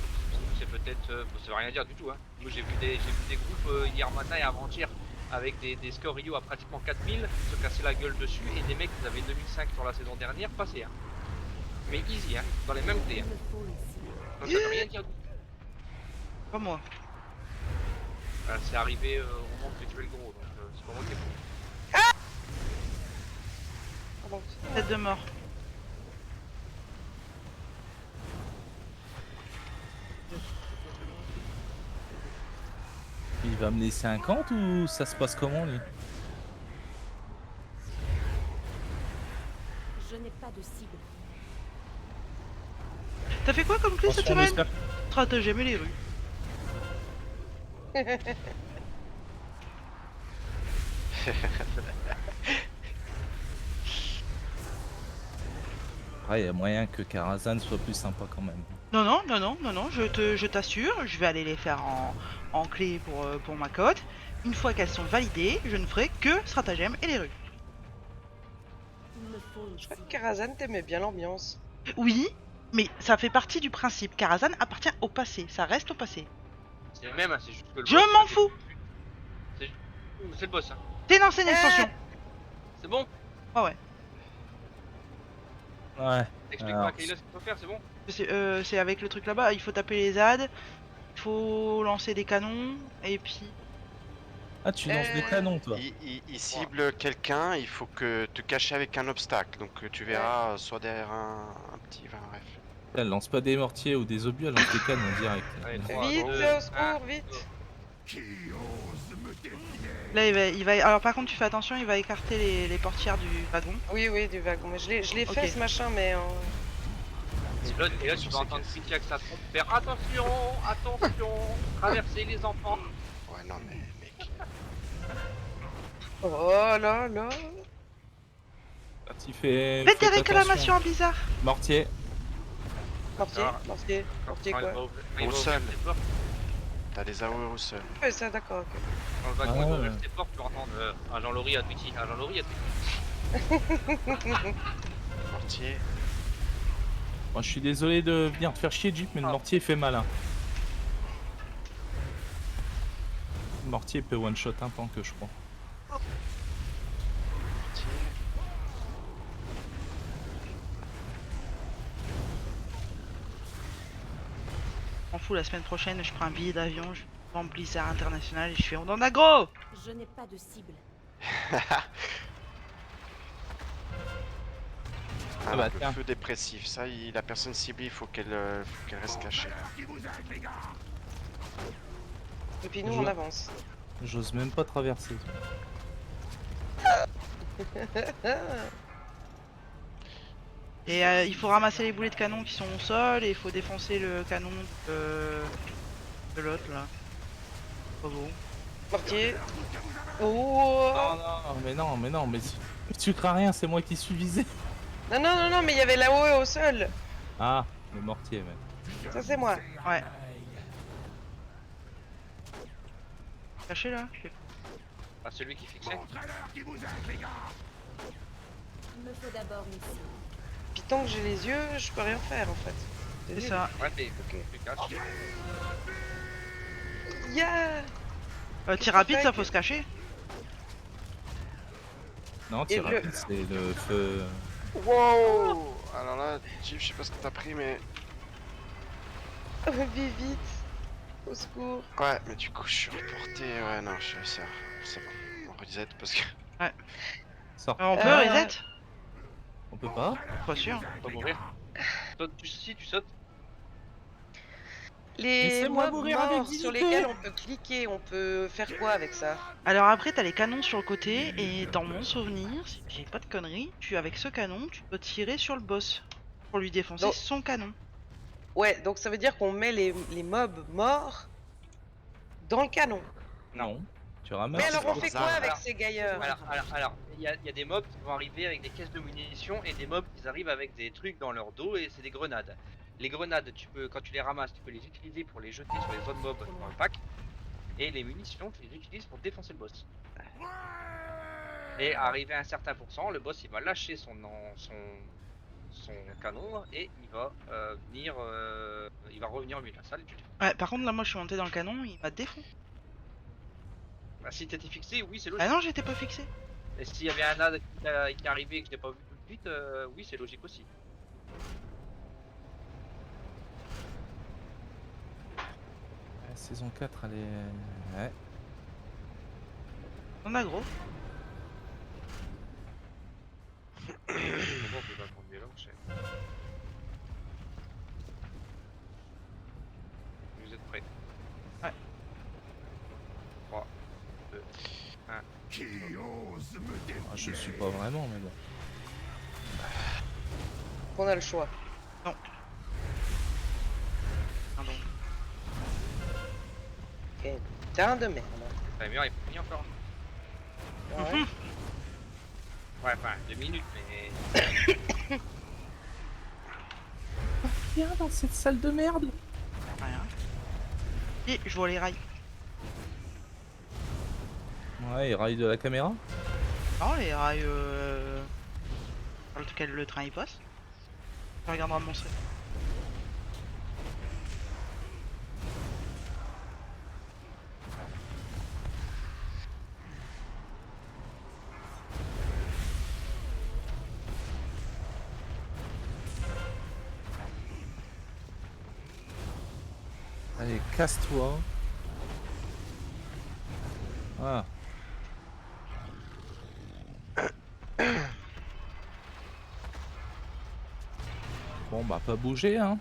C'est peut-être, ça veut rien dire du tout. Hein. Moi, j'ai vu des groupes hier matin et avant-hier avec des scores Rio à pratiquement 4000 se casser la gueule dessus et des mecs qui avaient 2005 sur la saison dernière passer. Hein. Mais easy, hein, dans les mêmes clés. Hein. Donc ça veut rien dire du tout. Pas moi. C'est arrivé au moment que j'ai tué le gros, donc c'est pas moi qui ai fait. Tête de mort. Il va me laisser un compte ou ça se passe comment lui? Je n'ai pas de cible. T'as fait quoi comme clé cette Attention, semaine? j'espère- Stratagème et les rues. Ah, il y a moyen que Karazhan soit plus sympa quand même. Non, je t'assure, je vais aller les faire en clé pour ma cote. Une fois qu'elles sont validées, je ne ferai que stratagème et les rues. Il me faut une Je crois que cible. Karazhan t'aimait bien l'ambiance. Oui, mais ça fait partie du principe. Karazhan appartient au passé, ça reste au passé. C'est le même, hein, c'est juste que le Je boss, m'en fous. C'est le boss, hein. C'est une ancienne extension. C'est bon. Ah ouais. Ouais. Explique-moi Alors, à Kayla ce qu'il faut faire, c'est bon. C'est avec le truc là-bas, il faut taper les ZAD, il faut lancer des canons, et puis... Ah, tu lances des canons toi. Il cible quelqu'un, il faut que te cacher avec un obstacle. Donc tu verras soit derrière un petit... Enfin, bref. Elle lance pas des mortiers ou des obus, elle lance des canons direct. Allez, Ouais. 3, Vite, 2, au secours, 1. vite. Là, il va... Alors par contre, tu fais attention, il va écarter les portières du wagon. Oui, oui, du wagon. Mais je l'ai fait Ok. ce machin, mais... Et là, tu vas entendre City avec sa trompe faire attention, attention, traverser les enfants. Ouais, non mais mec. Oh là là. Tu fais. Faites des faites réclamations attention. à Blizzard. Mortier. Mortier, Ah. mortier, mortier Quand quoi. il va Au sol. ouvrir ses portes, T'as des AOE au sol. Ouais, ça, d'accord, ok. quand le wagon Ah il va ouais. ouvrir ses portes, tu vas entendre agent Laurie à Twitchy, agent Laurie à Twitchy. Mortier. Bon, je suis désolé de venir te faire chier, Jeep, mais le mortier fait mal. Hein. Le mortier peut one-shot un tank, je crois. Je m'en fous, la semaine prochaine, je prends un billet d'avion, je vais en Blizzard International et je fais on en a gros. Je n'ai pas de cible. Ah, bah, le tiens. feu dépressif, ça, la personne ciblée, il faut qu'elle reste cachée. Et puis nous, Je- on avance. J'ose même pas traverser. Et il faut ramasser les boulets de canon qui sont au sol et il faut défoncer le canon de l'autre là. Pas beau. Mortier. Oh. Non, mais tu crains rien, c'est moi qui suis visé. Non, non, non, non, mais il y avait là-haut au sol. Ah, le mortier, mec. Ça, c'est moi. Ouais. Caché là. Ah, celui qui fixait. Il me faut d'abord une cible. Puis tant que j'ai les yeux, je peux rien faire en fait. C'est ça. Ouais, mais Ok. tu caches. Yeah. Tir rapide, ça faut se cacher. Non, Et tir le- rapide, c'est le feu. Wow. Alors là, Jeep, je sais pas ce que t'as pris, mais... Vis vite. Au secours. Ouais, mais du coup, je suis reporté. Ouais, non, c'est bon. On reset parce que... Sors. On peut reset? On peut pas? Pas sûr. On va mourir. Si tu sautes. Les Laissez-moi mobs mourir avec morts sur dignité. lesquels on peut cliquer, on peut faire quoi avec ça? Alors après, t'as les canons sur le côté, et dans mon souvenir, si j'ai pas de conneries, avec ce canon, tu peux tirer sur le boss pour lui défoncer Donc- son canon. Ouais, donc ça veut dire qu'on met les mobs morts dans le canon. Non. Tu ramasses. Mais alors on c'est fait bizarre. quoi avec Alors, ces gailleurs? Alors, il y a des mobs qui vont arriver avec des caisses de munitions et des mobs qui arrivent avec des trucs dans leur dos et c'est des grenades. Les grenades, quand tu les ramasses, tu peux les utiliser pour les jeter sur les autres mobs dans le pack. Et les munitions, tu les utilises pour défoncer le boss. Et arrivé à un certain pourcent, le boss il va lâcher son canon et il va il va revenir au milieu de la salle et tu le fais. Ouais, par contre, là, moi, je suis monté dans le canon, il m'a défoncé. Bah, si t'étais fixé, oui, c'est logique. Ah non, j'étais pas fixé. Et s'il y avait un ad qui est arrivé et que je l'ai pas vu tout de suite, oui, c'est logique aussi. La saison 4, elle est. Ouais. On a gros. Bon, on peut pas prendre des longues chaînes. Vous êtes prêts? Ouais. 3, 2, 1. Qui ose me Ah, je suis pas vraiment, mais bon. On a le choix. Pardon. Putain de merde. La meilleure, il faut finir encore. Ouais. Ouais, enfin, 2 minutes, mais. Viens dans cette salle de merde. Rien. Et je vois les rails. Ouais, il raille de la caméra. Non, les rails par lequel le train il passe. Je regarderai mon seul. Allez, casse-toi. Ah. Bon, bah, pas bouger, hein.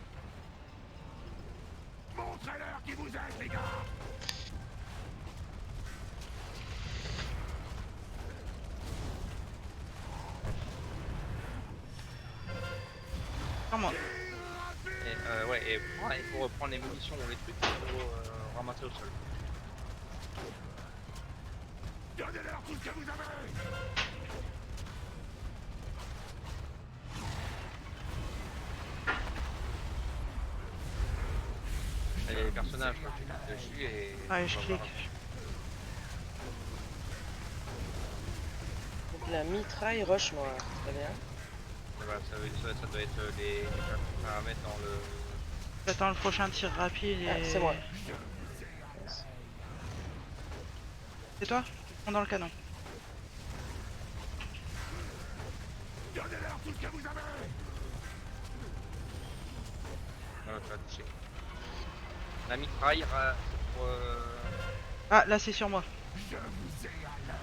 Montrez-leur qui vous êtes, les gars. Moi. Et, ouais, et pour reprendre les munitions ou les trucs, il faut ramasser au sol. Donnez-leur tout ce que vous avez. Et les personnages, tu cliques dessus et. Ouais, je on va clique. voir. Donc la mitraille roche noire. Très bien. Voilà, ça doit être les paramètres dans le. J'attends le prochain tir rapide et... Ah, c'est moi. C'est toi? On est dans le canon. Donnez-leur tout ce que vous avez. Voilà, tu vas toucher. La mitraille, c'est pour. Ah, là c'est sur moi. Je vous ai à l'œil.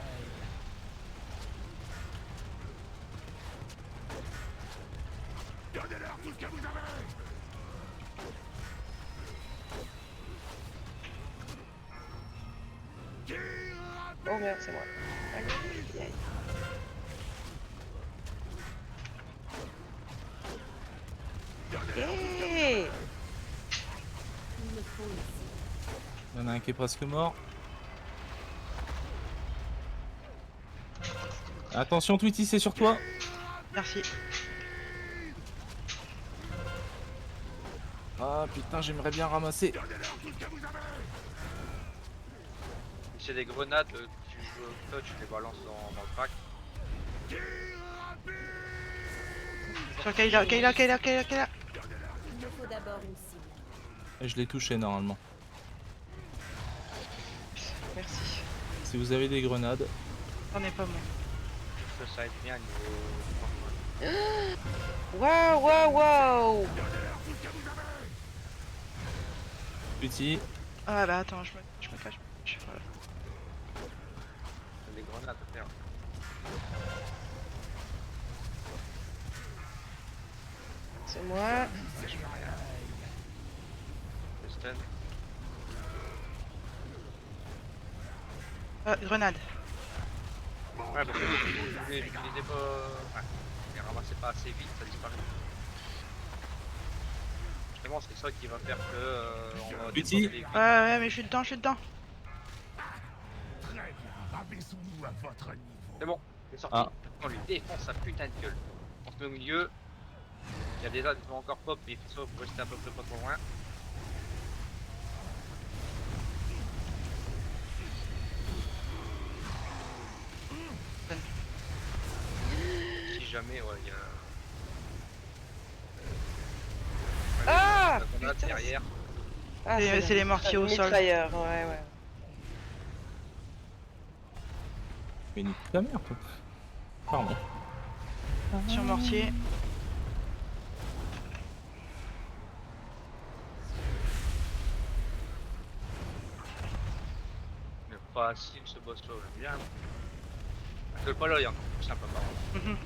Donnez-leur tout ce que vous avez. Oh merde, c'est moi. Aïe, aïe, aïe. Hey, Il y en a un qui est presque mort. Attention, Tweety, c'est sur toi. Merci. Ah putain, j'aimerais bien ramasser. Si c'est des grenades, tu les balances dans le pack. Sur Kayla. Il me faut d'abord une cible. Et je l'ai touché normalement. merci. Si vous avez des grenades. J'en ai pas moi. Ça aide bien niveau. Waouh, waouh, waouh. Petit. Ah bah attends, je me cache. Voilà. T'as des grenades à faire. C'est moi. Le stun. Grenade. Ouais, parce que vous l'utilisez pas. Ouais, vous les ramassez pas assez vite, ça disparaît. Justement, c'est ça qui va faire que. On va Petit. dépenser les Ouais, mais je suis dedans. Très bien, abaissons-nous à votre niveau. C'est bon, c'est sorti. Ah. On lui défonce sa putain de gueule. On se met au milieu. Il y a des gens qui vont encore pop, mais il faut rester à peu près pas trop loin. Si jamais, ouais, il y a. Ah, la grenade putain. derrière. Ah, C'est les mortiers au sol. Mitrailleur, ouais. Mais nique ta mère, quoi. Pardon. Sur mortier. Mais facile ce boss là, j'aime bien. Parce que pas là, il y a encore plus simple apparemment.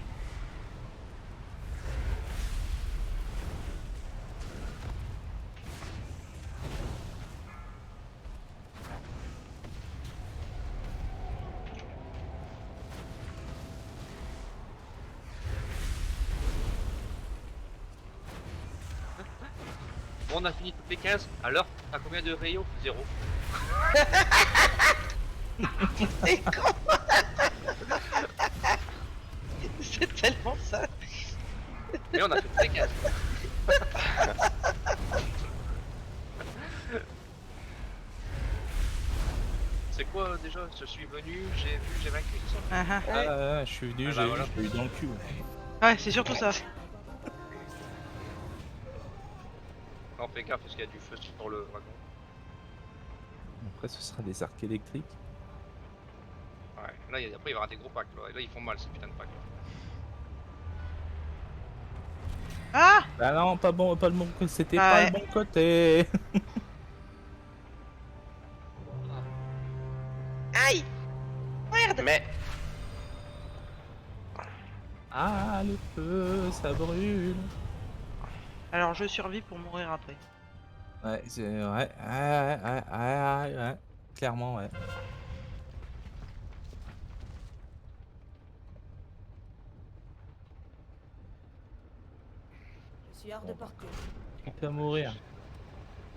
Bon, on a fini toutes les 15. Alors, t'as combien de rayons? 0. C'est con. C'est tellement ça. Mais on a fait toutes les 15. C'est quoi déjà? Je suis venu, j'ai vu, j'ai vaincu, c'est ça? Ah, je suis venu, Ah, j'ai bah, voilà. eu dans le cul. Ouais, c'est surtout ça. Non, fais gaffe parce qu'il y a du feu sur le dragon. Après, ce sera des arcs électriques. Ouais, là, après, il va y avoir des gros packs. Là, ils font mal ces putains de packs. Ah! Bah non, pas bon, pas le bon côté. C'était Ah pas ouais. le bon côté. Aïe. Merde. Mais Ah, le feu, ça brûle. Alors je survis pour mourir après. Ouais, c'est ouais. Clairement, ouais. Je suis hors de portée. On peut mourir.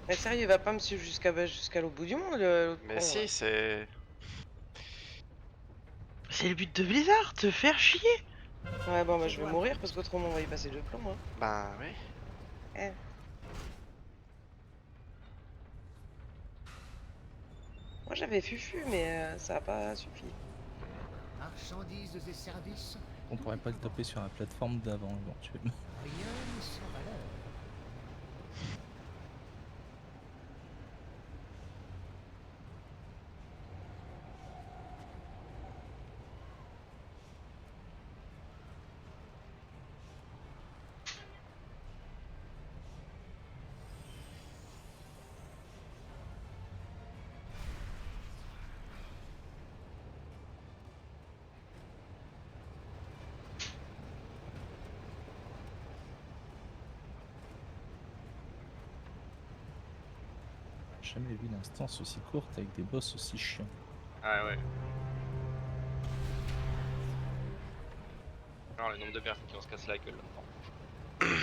Mais sérieux, il va pas me suivre jusqu'à l'autre bout du monde, l'autre mais con, si, là. c'est. C'est le but de Blizzard, te faire chier. Ouais, bon, bah je vais mourir parce qu'autrement on va y passer deux plombs. Hein. Bah oui. Eh. Moi j'avais fufu, mais ça a pas suffi. Marchandises et services, On pourrait pas le taper sur la plateforme d'avant éventuellement. rien n'est sans valeur. J'ai jamais vu une instance aussi courte avec des boss aussi chiants. Ah ouais. Alors, le nombre de personnes qui vont se casser la gueule là-dedans.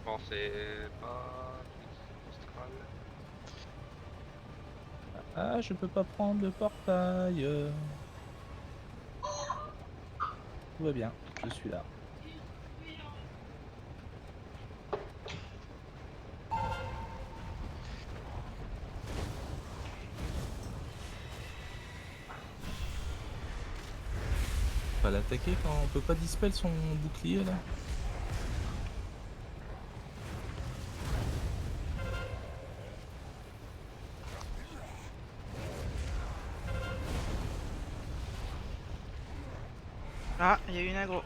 Bon, c'est pas. Austral. Ah, je peux pas prendre le portail. Tout va bien, je suis là. On va l'attaquer quand on peut pas dispel son bouclier là. Ah, il y a une aggro.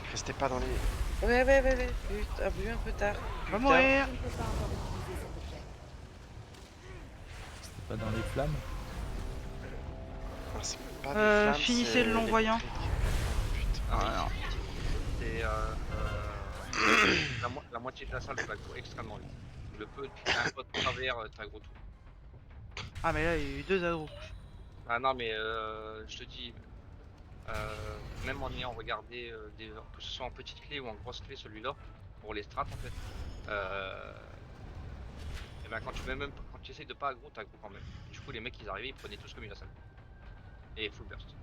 Restez pas dans les... Ouais. Putain, vu un peu tard. Va Putain. mourir. Je ne peux pas encore utiliser cet objet. C'était pas dans les flammes? Ah, c'est pas des flammes, finissez c'est le long-voyant. électrique. Putain. Ah non. C'est la moitié de la salle de l'aggro, extrêmement vite. Le peu, t'as un peu de travers, t'aggro tout. Ah mais là il y a eu 2 aggros. Ah non mais je te dis, même en ayant regardé que ce soit en petite clé ou en grosse clé celui-là, pour les strats en fait, et ben quand tu essayes de pas aggro, t'aggro quand même. Du coup les mecs ils arrivaient, ils prenaient tous comme une salle. Et full burst.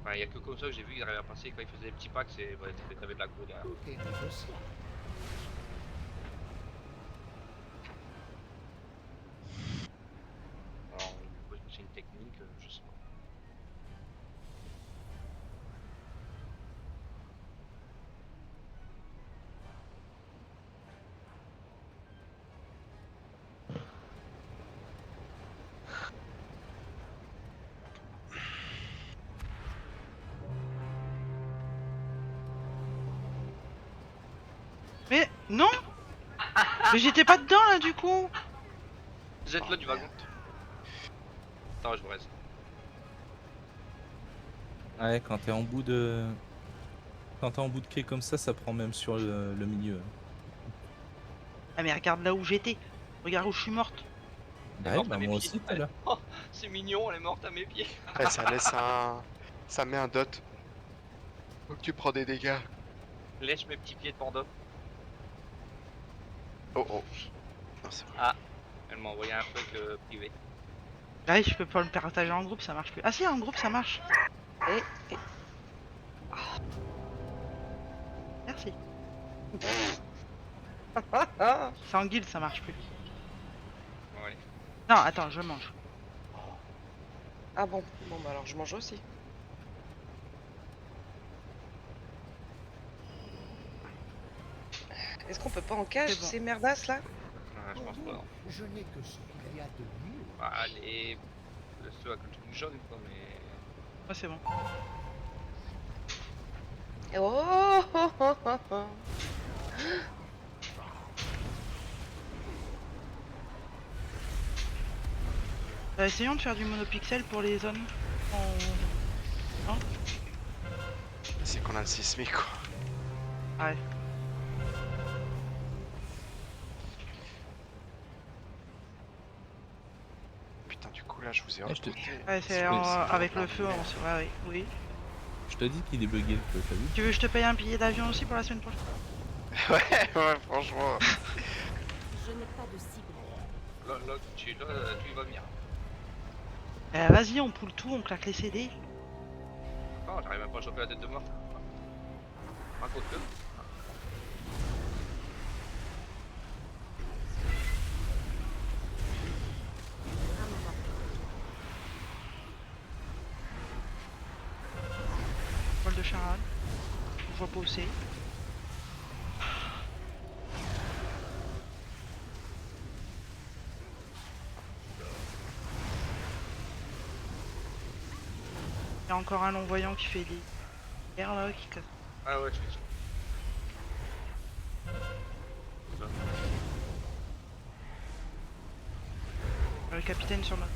Enfin, y a que comme ça que j'ai vu qu'ils arrivaient à passer quand ils faisaient des petits packs, c'est ouais, t'avais de l'aggro derrière. Tout est négociable. Alors c'est une technique, je sais pas. Mais non. Mais j'étais pas dedans là du coup. Jette-le du wagon. Attends, je me reste. Ouais, quand t'es en bout de... Quand t'es en bout de quai comme ça prend même sur le milieu. Ah mais regarde là où j'étais. Regarde où je suis morte. Ouais, morte bah à mes moi pieds. aussi tout à l'heure. Oh, c'est mignon, elle est morte à mes pieds. Ouais, ça laisse un... Ça met un dot. Donc tu prends des dégâts. Lèche mes petits pieds de panda. Oh. Non, c'est bon. Ah, elle m'a envoyé un truc privé. Là je peux pas le partager en groupe, ça marche plus. Ah si, en groupe ça marche. Et... Merci. C'est en guild, ça marche plus. Ouais. Non, attends, je mange. Ah bon, bah alors je mange aussi. Est-ce qu'on peut pas en cache C'est bon. ces merdasses là? Je pense pas. Non. Je n'ai que ce qu'il y a de mieux. Bah, allez, laisse-le avec le truc jaune quoi, mais. Ouais, c'est bon. Oh. Essayons de faire du monopixel pour les zones. Non. C'est qu'on a le sismique quoi. Ouais. Putain, du coup là je vous ai Ouais, je te- reporté. Ouais, c'est avec le feu, ouais, oui. Je te dis qu'il est bugué le feu, t'as vu? Tu veux que je te paye un billet d'avion aussi pour la semaine prochaine? ouais, franchement. Je n'ai pas de cible. Là, tu y vas venir. Vas-y, on poule tout, on claque les CD. Non, j'arrive même pas à choper la tête de mort. Raconte-le. Vol de charade. Je vois pas où c'est. Il y a encore un long-voyant qui fait des guerres là, qui casse. Ah ouais, je suis sûr. Le capitaine sur notre.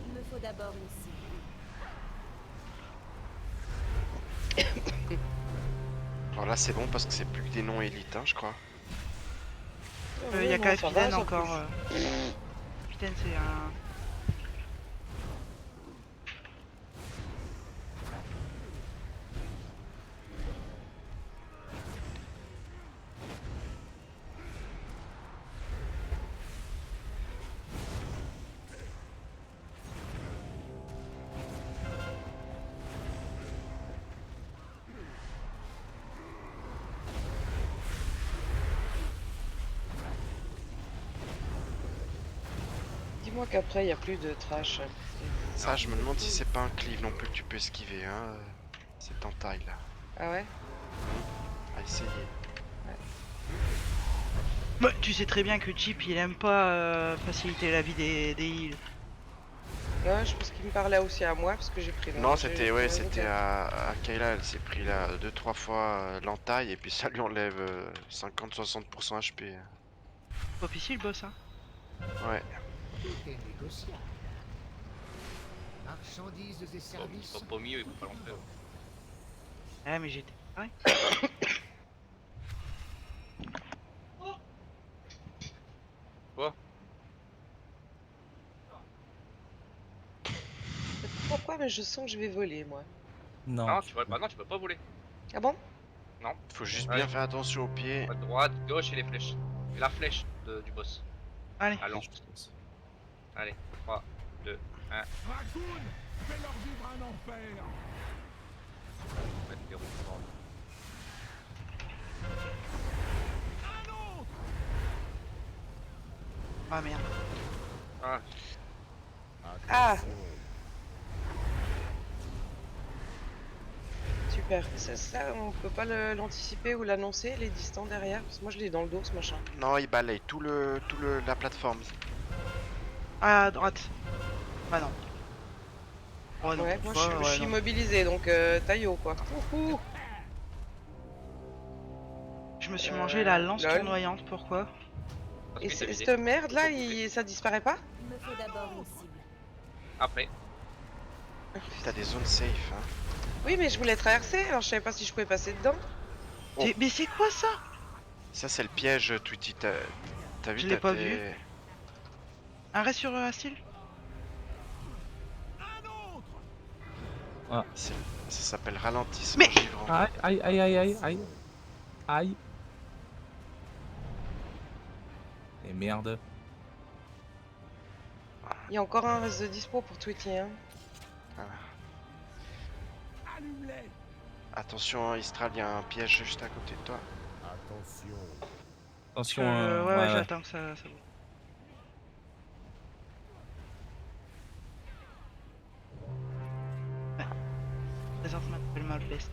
Il me faut d'abord une cible. Alors là c'est bon parce que c'est plus que des noms élites, hein, je crois. Il y a non, qu'à ça va, capitaine ça encore. touche. Capitaine c'est un. Dis-moi qu'après il n'y a plus de trash. Ça, je me demande si c'est pas un cleave non plus que tu peux esquiver, hein. Cette entaille là. Ah ouais? À essayer. Ouais. Bah, tu sais très bien que Chip il aime pas faciliter la vie des heals. Ouais, je pense qu'il me parlait aussi à moi parce que j'ai pris. Non, c'était à Kayla, elle s'est pris là 2-3 fois l'entaille et puis ça lui enlève 50-60% HP. Pas officiel le boss hein. Ouais. Tout est négociable. Marchandises et services. Pas au milieu, il faut pas l'entrer. Ah mais j'étais pareil. Quoi? Pourquoi? Mais je sens que je vais voler, moi. Non. Non, tu peux pas voler. Ah bon? Non. Faut juste Ouais. bien faire attention aux pieds. À droite, gauche et les flèches. Et la flèche du boss. Allez. Allons. Allez, 3, 2, 1. Raccoon, fais-leur vivre un enfer. Mettre les roues devant. Ah merde. Ah, Ah! Super. Ça, on peut pas l'anticiper ou l'annoncer, les distants derrière? Parce que moi, je l'ai dans le dos, ce machin. Non, il balaye la plateforme. À droite. Ah non. Oh non. Ouais, moi, je Ouais, suis non. immobilisé, donc taillot, quoi. Ouhou. Je me suis mangé la lance lol. tournoyante, pourquoi? parce Et que t'as visé. cette merde là, ça disparaît pas? Il me faut d'abord une cible. Après. T'as des zones safe. Hein. Oui, mais je voulais traverser, alors je savais pas si je pouvais passer dedans. Oh. Mais c'est quoi ça? Ça, c'est le piège, Tweety. T'as vu? Je l'ai pas tes- vu. Un reste sur Astil? Ah. Ça s'appelle ralentissement Mais- givrant. Aïe, aïe, aïe, aïe, aïe, aïe. Aïe. Et merde. Il y a encore un reste de dispo pour Tweety, hein. Allume-les. Attention, Istral, il y a un piège juste à côté de toi. Attention. Ouais, j'attends que ça bouge. Ouais. Présente m'appelle mal blessé.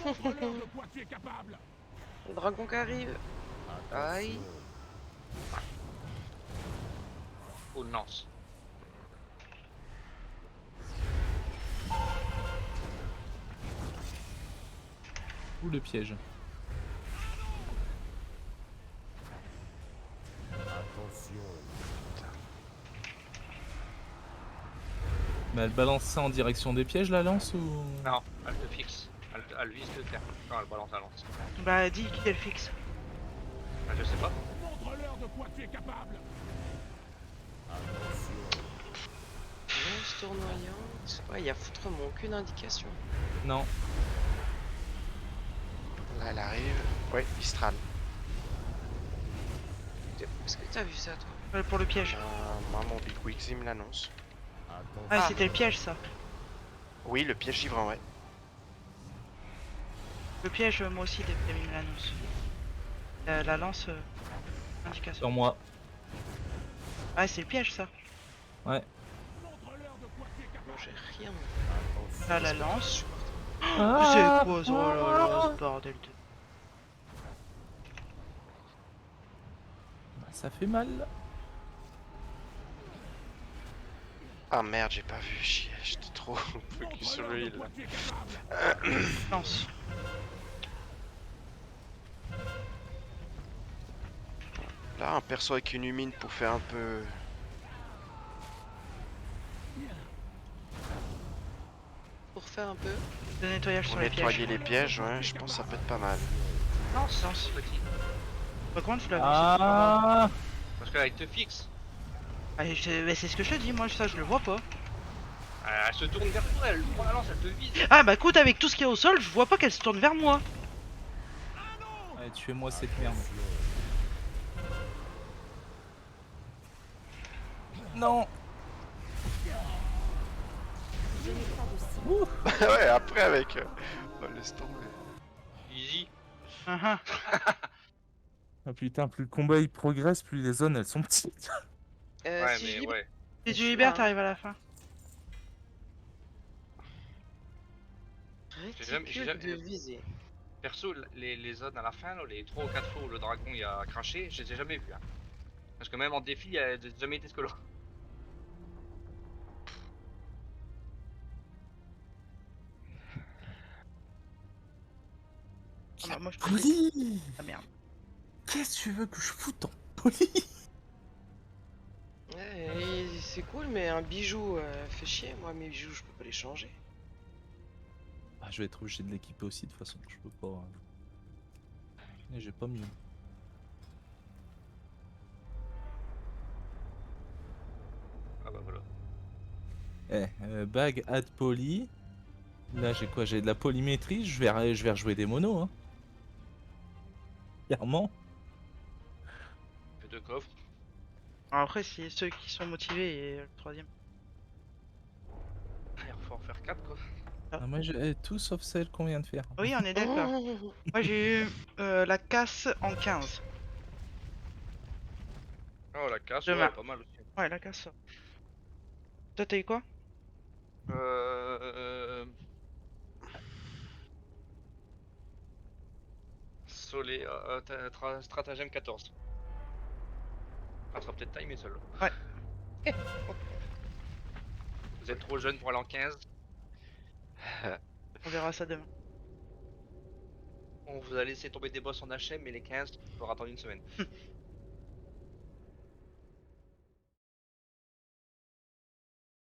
Montre-leur de quoi tu es capable. Le dragon qui arrive. Aïe. Ou une lance. Ou le piège. Mais elle balance ça en direction des pièges, la lance, ou... Non, elle te fixe. Elle vise le terre. Quand elle balance la lance. Bah dis qu'elle fixe. Ah, je sais pas. Montre-leur de quoi tu es capable. Lance tournoyante. Ouais, il y a foutrement aucune indication. Non. Là, elle arrive. Ouais, Istral. Est-ce que t'as vu ça, toi? Pour le piège. Moi, mon Big Wigs, il me l'annonce. Ah, c'était le piège ça. Oui, le piège givrant, ouais. Le piège, moi aussi, depuis il me l'annonce. La lance, indication. Sur moi. Ah, c'est le piège ça. Ouais. Non, j'ai rien. Là, la lance. Ah, C'est quoi ça? Oh là là, ce bordel de... Ça fait mal. Ah merde, j'ai pas vu, chier, j'étais trop focus sur le heal. là. Lance. Là, un perso avec une humine pour faire un peu... Pour faire un peu. De nettoyage Pour sur les nettoyer pièges. les pièges, ouais, je pense que ça peut être pas mal. Lance, lance. Petit. Par contre, je l'ai vu. Ah. Parce que là, elle te fixe. C'est ce que je te dis, moi, ça, je le vois pas. Elle se tourne vers toi, elle prend la lance, elle te vise. Ah, bah écoute, avec tout ce qu'il y a au sol, je vois pas qu'elle se tourne vers moi. Allez, tuez-moi cette merde. Non. Je n'ai pas de cible. Ouais, après avec... Oh, laisse tomber. Easy. Ah, Ah putain, plus le combat il progresse, plus les zones elles sont petites. Ouais, Si mais je ouais. Si tu Je libères, vois. t'arrives à la fin. J'ai jamais- réticule j'ai jamais- de viser. Perso, les zones à la fin, là, les 3 ou 4 fois où le dragon il a craché, je les ai jamais vus. Hein. Parce que même en défi, il a jamais été ce que là. Ah bah, moi je Poli. Ah merde. Qu'est-ce que tu veux que je foute en poli? Ouais, c'est cool, mais un bijou fait chier. Moi, mes bijoux, je peux pas les changer. Ah, je vais être obligé de l'équiper aussi de toute façon, je peux pas. Et j'ai pas mieux. Ah bah voilà. Bag add poly. Là j'ai quoi? J'ai de la polymétrie, je vais rejouer des monos. Hein. Clairement. Fait 2 coffres. Alors après, c'est ceux qui sont motivés et le troisième. Il faut en faire 4 quoi. Ah, moi j'ai tout sauf celle qu'on vient de faire. Oui, on est d'accord. Moi j'ai eu la casse en 15. Oh la casse, Demain. ouais, pas mal aussi. Ouais, la casse. Toi t'as eu quoi? Solé, stratagème 14. Ça sera peut-être timé seul. Ouais. Vous êtes trop jeune pour aller en 15. On verra ça demain. On vous a laissé tomber des boss en HM, mais les 15, il faudra attendre une semaine.